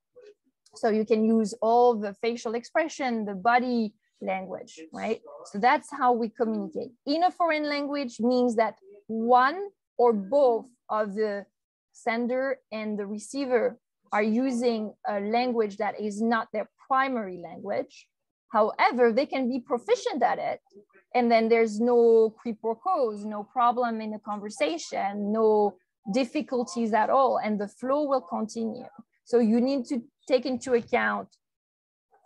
So you can use all the facial expression, the body language, right? So that's how we communicate. In a foreign language means that one or both of the sender and the receiver are using a language that is not their primary language. However, they can be proficient at it, and then there's no quiproquos, no problem in the conversation, no difficulties at all, and the flow will continue. So you need to take into account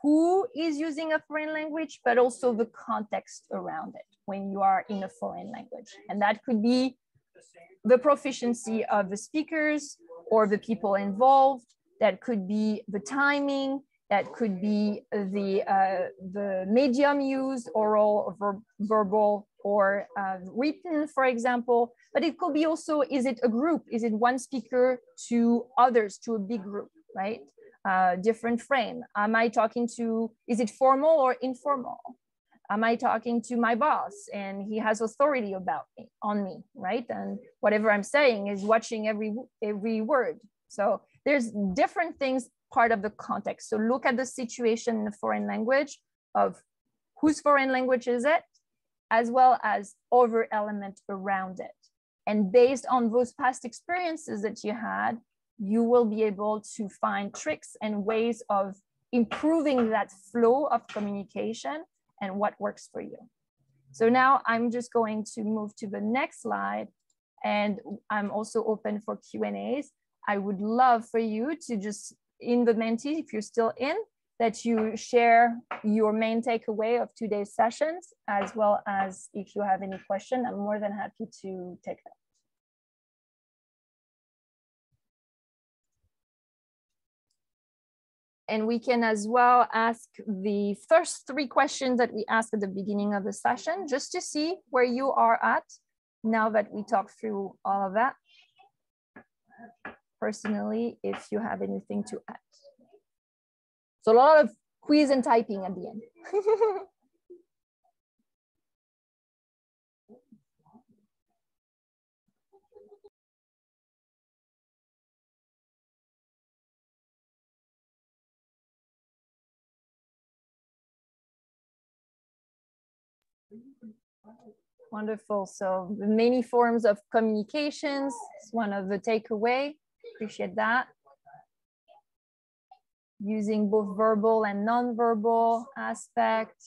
who is using a foreign language, but also the context around it when you are in a foreign language. And that could be the proficiency of the speakers or the people involved. That could be the timing. That could be the medium used, oral, verbal, or written, for example. But it could be also, is it a group? Is it one speaker to others, to a big group, right? Different frame. Am I talking to, is it formal or informal? Am I talking to my boss and he has authority about me, on me, right? And whatever I'm saying is watching every word. So there's different things, part of the context. So look at the situation in the foreign language of whose foreign language is it, as well as other element around it. And based on those past experiences that you had, you will be able to find tricks and ways of improving that flow of communication and what works for you. So now I'm just going to move to the next slide, and I'm also open for Q&As. I would love for you to just, in the Menti, if you're still in, that you share your main takeaway of today's sessions, as well as if you have any question, I'm more than happy to take them. And we can as well ask the first 3 questions that we asked at the beginning of the session, just to see where you are at now that we talked through all of that. Personally, if you have anything to add. So a lot of quiz and typing at the end. Wonderful. So many forms of communications is one of the takeaway. Appreciate that. Using both verbal and non-verbal aspects.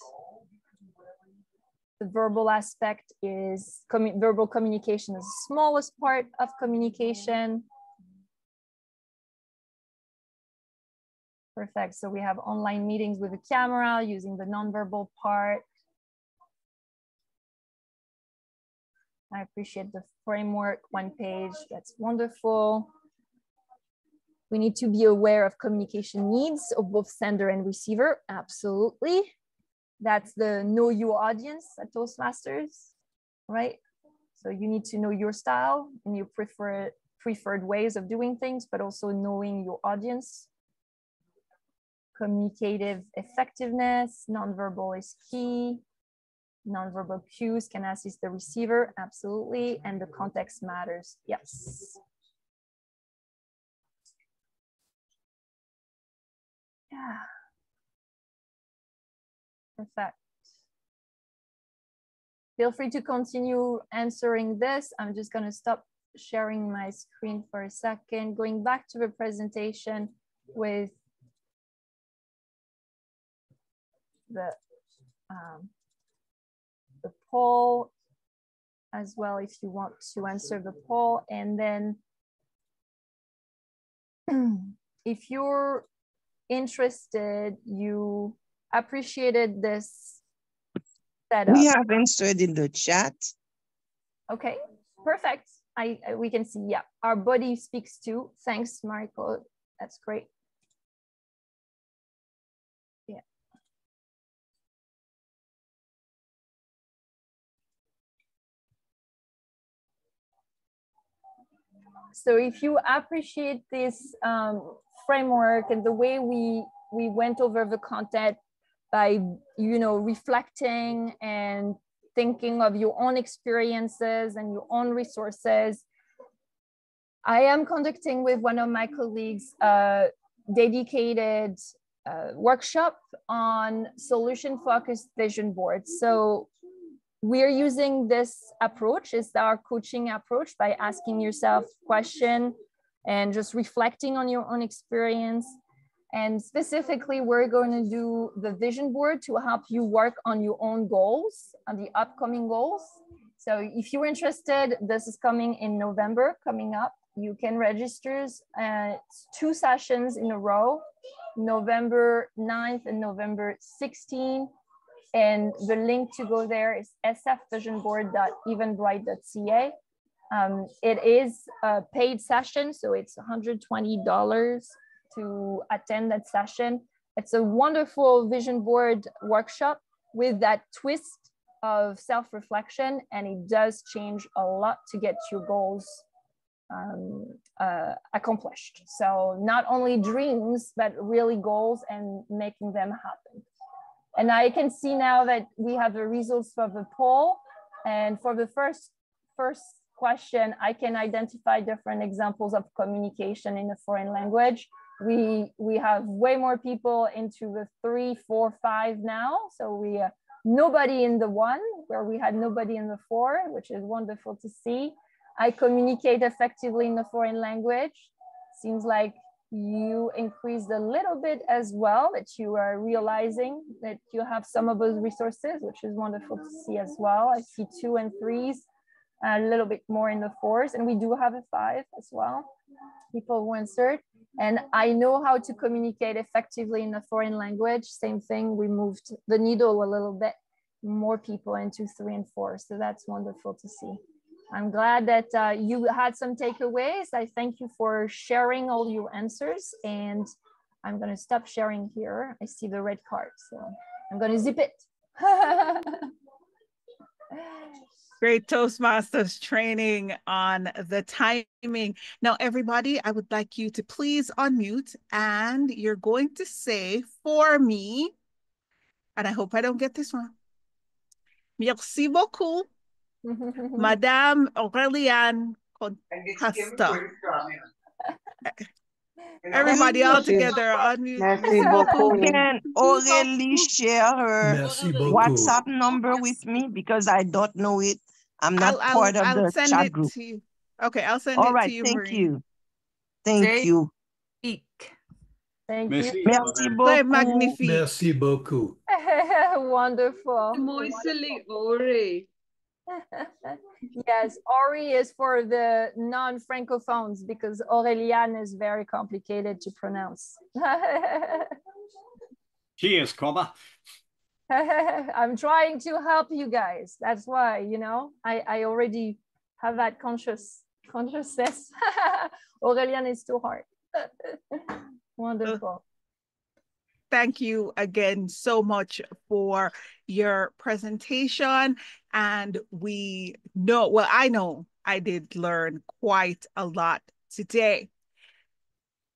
The verbal aspect is verbal communication is the smallest part of communication. Perfect. So we have online meetings with a camera using the non-verbal part. I appreciate the framework, 1 page. That's wonderful. We need to be aware of communication needs of both sender and receiver. Absolutely. That's the know your audience at Toastmasters, right? So you need to know your style and your preferred ways of doing things, but also knowing your audience. Communicative effectiveness, nonverbal is key. Nonverbal cues can assist the receiver, absolutely, and the context matters, yes. Yeah. Perfect. Feel free to continue answering this. I'm just going to stop sharing my screen for a second, going back to the presentation with the poll as well, if you want to answer the poll. And then if you're interested, you appreciated this setup. We have answered in the chat. Okay, perfect. We can see, yeah, our body speaks too. Thanks, Marco. That's great. Yeah. So if you appreciate this framework and the way we went over the content by, you know, reflecting and thinking of your own experiences and your own resources, I am conducting with one of my colleagues dedicated workshop on solution-focused vision boards. So we're using this approach, it's our coaching approach, by asking yourself question and just reflecting on your own experience. And specifically, we're going to do the vision board to help you work on your own goals, on the upcoming goals. So if you're interested, this is coming in November, coming up. You can register 2 sessions in a row, November 9th and November 16th. And the link to go there is sfvisionboard.eventbrite.ca. It is a paid session, so it's $120 to attend that session. It's a wonderful vision board workshop with that twist of self-reflection, and it does change a lot to get your goals accomplished. So not only dreams, but really goals and making them happen. And I can see now that we have the results for the poll. And for the first question, I can identify different examples of communication in a foreign language. We have way more people into the 3, 4, 5 now. So we nobody in the 1, where we had nobody in the 4, which is wonderful to see. I communicate effectively in the foreign language. Seems like you increased a little bit as well, that you are realizing that you have some of those resources, which is wonderful to see as well. I see 2 and 3s, a little bit more in the 4s, and we do have a 5 as well, people who answered. And I know how to communicate effectively in a foreign language. Same thing, we moved the needle a little bit, more people into 3 and 4. So that's wonderful to see. I'm glad that you had some takeaways. I thank you for sharing all your answers, and I'm going to stop sharing here. I see the red card, so I'm going to zip it. Great Toastmasters training on the timing. Now, everybody, I would like you to please unmute, and you're going to say for me, and I hope I don't get this wrong. Merci beaucoup, Madame Aureliane Costa. Everybody all together, unmute. Merci beaucoup. Can Aurélie share her WhatsApp number with me, because I don't know it. I'm not part of the chat group. To you. Okay, I'll send all it right, to you, thank Marie. you. Thank you. Thank Merci. you. Merci beaucoup. Magnifique. Merci beaucoup. Wonderful. Moisely Ore. Yes, Ori is for the non-francophones, because Aureliane is very complicated to pronounce. Cheers, Cobber. I'm trying to help you guys. That's why, you know, I already have that consciousness. Aureliane is too hard. Wonderful. Thank you again so much for your presentation. And we know, well, I know I did learn quite a lot today.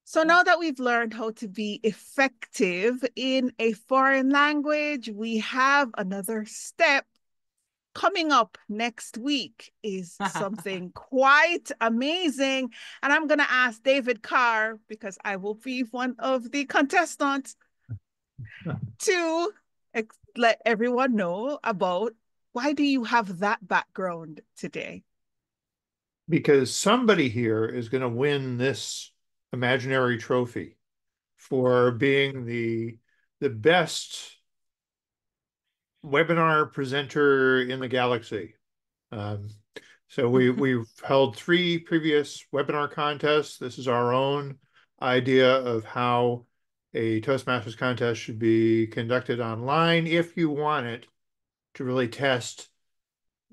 So now that we've learned how to be effective in a foreign language, we have another step. Coming up next week is something quite amazing. And I'm going to ask David Carr, because I will be one of the contestants, to let everyone know about why do you have that background today? Because somebody here is going to win this imaginary trophy for being the best webinar presenter in the galaxy. So we've held 3 previous webinar contests. This is our own idea of how a Toastmasters contest should be conducted online if you want it to really test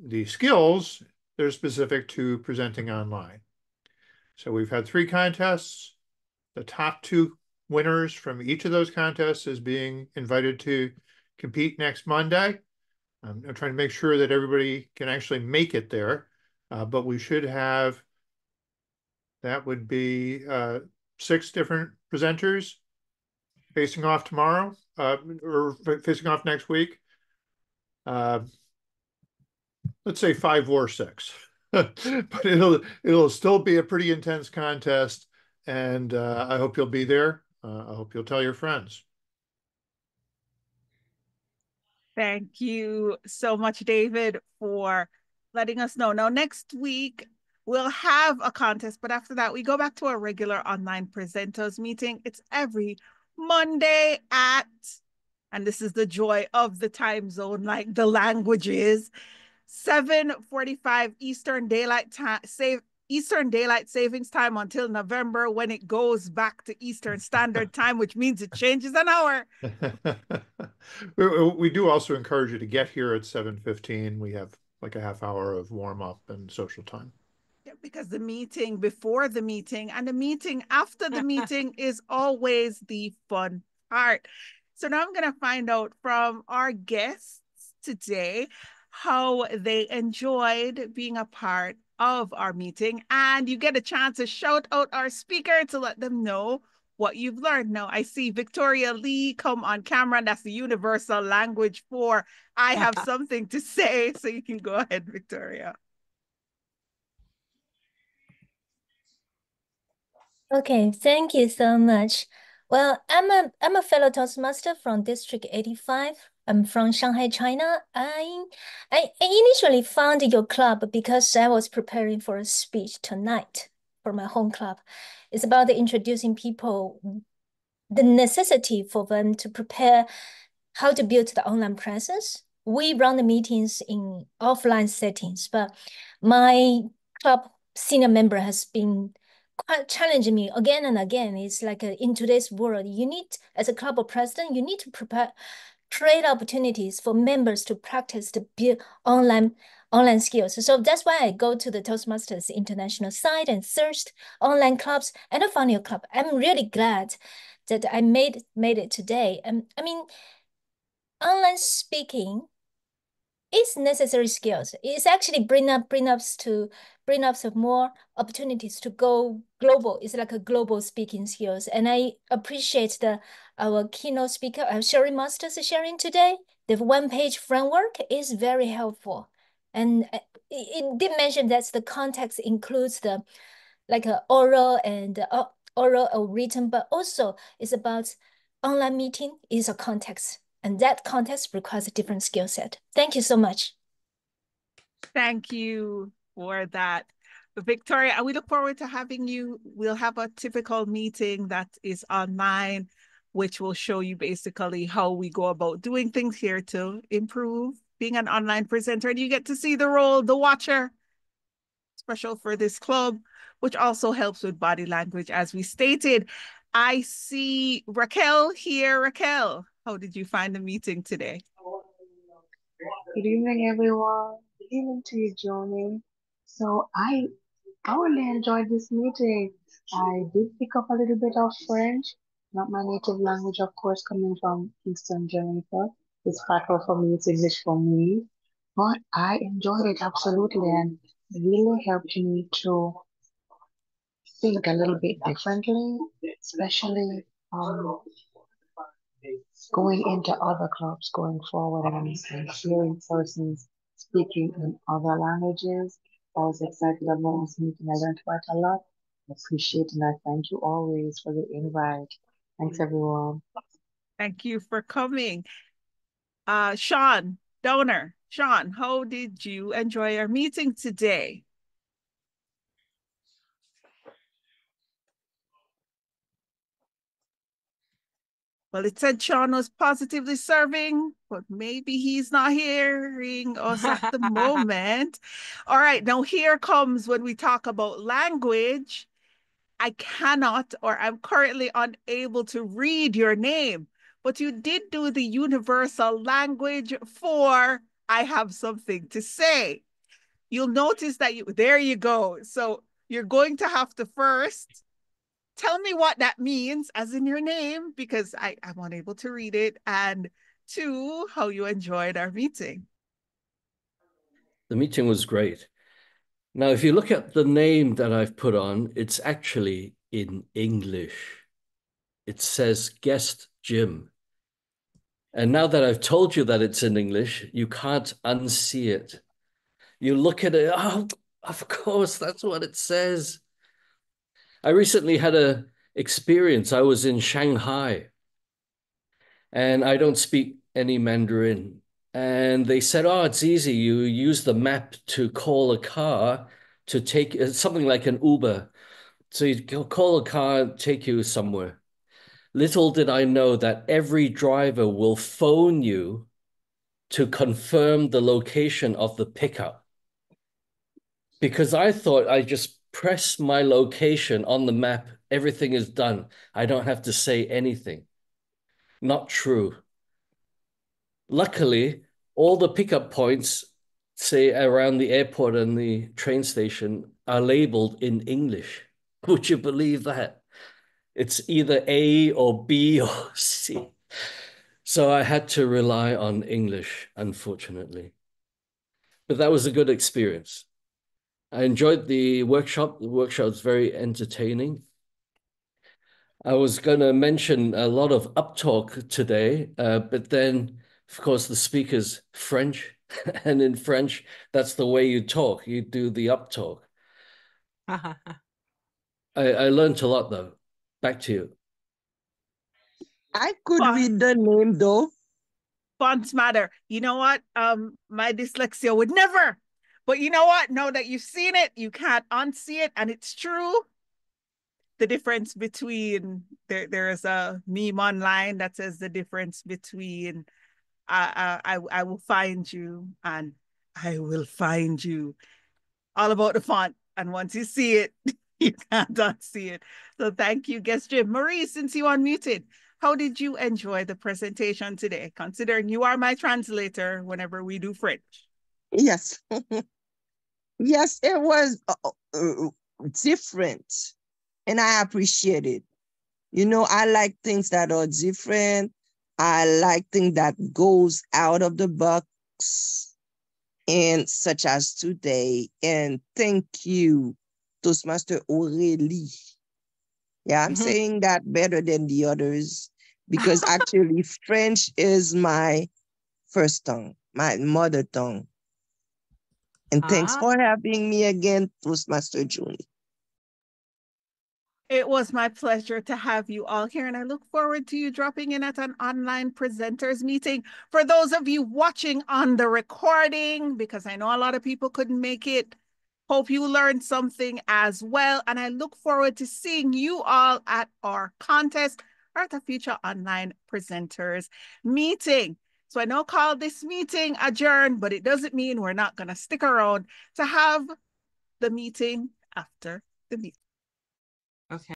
the skills that are specific to presenting online. So we've had 3 contests. The top 2 winners from each of those contests is being invited to compete next Monday. I'm trying to make sure that everybody can actually make it there, but we should have, that would be 6 different presenters facing off tomorrow, or facing off next week. Let's say 5 or 6, but it'll still be a pretty intense contest, and I hope you'll be there. I hope you'll tell your friends. Thank you so much, David, for letting us know. Now, next week, we'll have a contest, but after that, we go back to our regular online presenters meeting. It's every Monday and this is the joy of the time zone, like the languages, 7:45 Eastern Daylight Savings Time until November, when it goes back to Eastern Standard Time, which means it changes an hour. We do also encourage you to get here at 7:15. We have like a half hour of warm up and social time. Yeah, because the meeting before the meeting and the meeting after the meeting is always the fun part. So now I'm going to find out from our guests today how they enjoyed being a part of our meeting. And you get a chance to shout out our speaker to let them know what you've learned. Now, I see Victoria Lee come on camera, and that's the universal language for I have something to say. So you can go ahead, Victoria. Okay, thank you so much. Well, I'm a fellow Toastmaster from District 85. I'm from Shanghai, China. I initially found your club because I was preparing for a speech tonight for my home club. It's about introducing people, the necessity for them to prepare how to build the online presence. We run the meetings in offline settings, but my club senior member has been quite challenging me again and again. It's like in today's world, you need, as a club president, you need to create opportunities for members to practice to build online skills. So that's why I go to the Toastmasters International site and searched online clubs, and I found your club. I'm really glad that I made it today. I mean, online speaking is necessary skills. It's actually bring up some more opportunities to go global. It's like a global speaking skills. And I appreciate our keynote speaker, Sherry Masters, sharing today. The one-page framework is very helpful. And it did mention that the context includes the like oral and oral or written, but also it's about online meeting is a context. And that context requires a different skill set. Thank you so much. Thank you for that, Victoria. And we look forward to having you. We'll have a typical meeting that is online, which will show you basically how we go about doing things here to improve being an online presenter. And you get to see the role, the watcher, special for this club, which also helps with body language, as we stated. I see Raquel here. Raquel, how did you find the meeting today? Good evening, everyone. Good evening to you, Joni. So I really enjoyed this meeting. I did pick up a little bit of French, not my native language, of course, coming from Eastern Jamaica. It's Patois for me, it's English for me. But I enjoyed it absolutely and it really helped me to think a little bit differently, especially going into other clubs going forward and hearing persons speaking in other languages. I was excited about this meeting. I learned quite a lot. I appreciate and I thank you always for the invite. Thanks, everyone. Thank you for coming. Sean Donor. Sean, how did you enjoy our meeting today? Well, it said Sean was positively serving, but maybe he's not hearing us at the moment. All right, now here comes when we talk about language. I cannot, or I'm currently unable to read your name, but you did do the universal language for I have something to say. You'll notice that there you go. So you're going to have to first tell me what that means, as in your name, because I'm unable to read it, and two, how you enjoyed our meeting. The meeting was great. Now, if you look at the name that I've put on, it's actually in English. It says Guest Jim. And now that I've told you that it's in English, you can't unsee it. You look at it, oh, of course, that's what it says. I recently had a experience. I was in Shanghai and I don't speak any Mandarin. And they said, oh, it's easy. You use the map to call a car to take something like an Uber. So you call a car, take you somewhere. Little did I know that every driver will phone you to confirm the location of the pickup. Because I thought I just press my location on the map, everything is done. I don't have to say anything. Not true. Luckily, all the pickup points, say around the airport and the train station, are labeled in English. Would you believe that? It's either A or B or C. So I had to rely on English, unfortunately. But that was a good experience. I enjoyed the workshop. The workshop was very entertaining. I was going to mention a lot of uptalk today, but then, of course, the speaker's French. And in French, that's the way you talk. You do the uptalk. I learned a lot, though. Back to you. I could read the name, though. Fonts matter. You know what? My dyslexia would never. But you know what? Now that you've seen it, you can't unsee it, and it's true. The difference between there is a meme online that says the difference between I will find you and I will find you. All about the font, and once you see it, you can't unsee it. So thank you, guest Jim. Marie, since you unmuted, how did you enjoy the presentation today, considering you are my translator whenever we do French? Yes. Yes, it was different, and I appreciate it. You know, I like things that are different. I like things that goes out of the box, and such as today. And thank you, Toastmaster Aurélie. Yeah, I'm saying that better than the others because actually French is my first tongue, my mother tongue. And thanks for having me again, Toastmaster Julie. It was my pleasure to have you all here, and I look forward to you dropping in at an online presenters meeting. For those of you watching on the recording, because I know a lot of people couldn't make it, hope you learned something as well. And I look forward to seeing you all at our contest or at a future online presenters meeting. So I know call this meeting adjourned, but it doesn't mean we're not going to stick around to have the meeting after the meeting. Okay.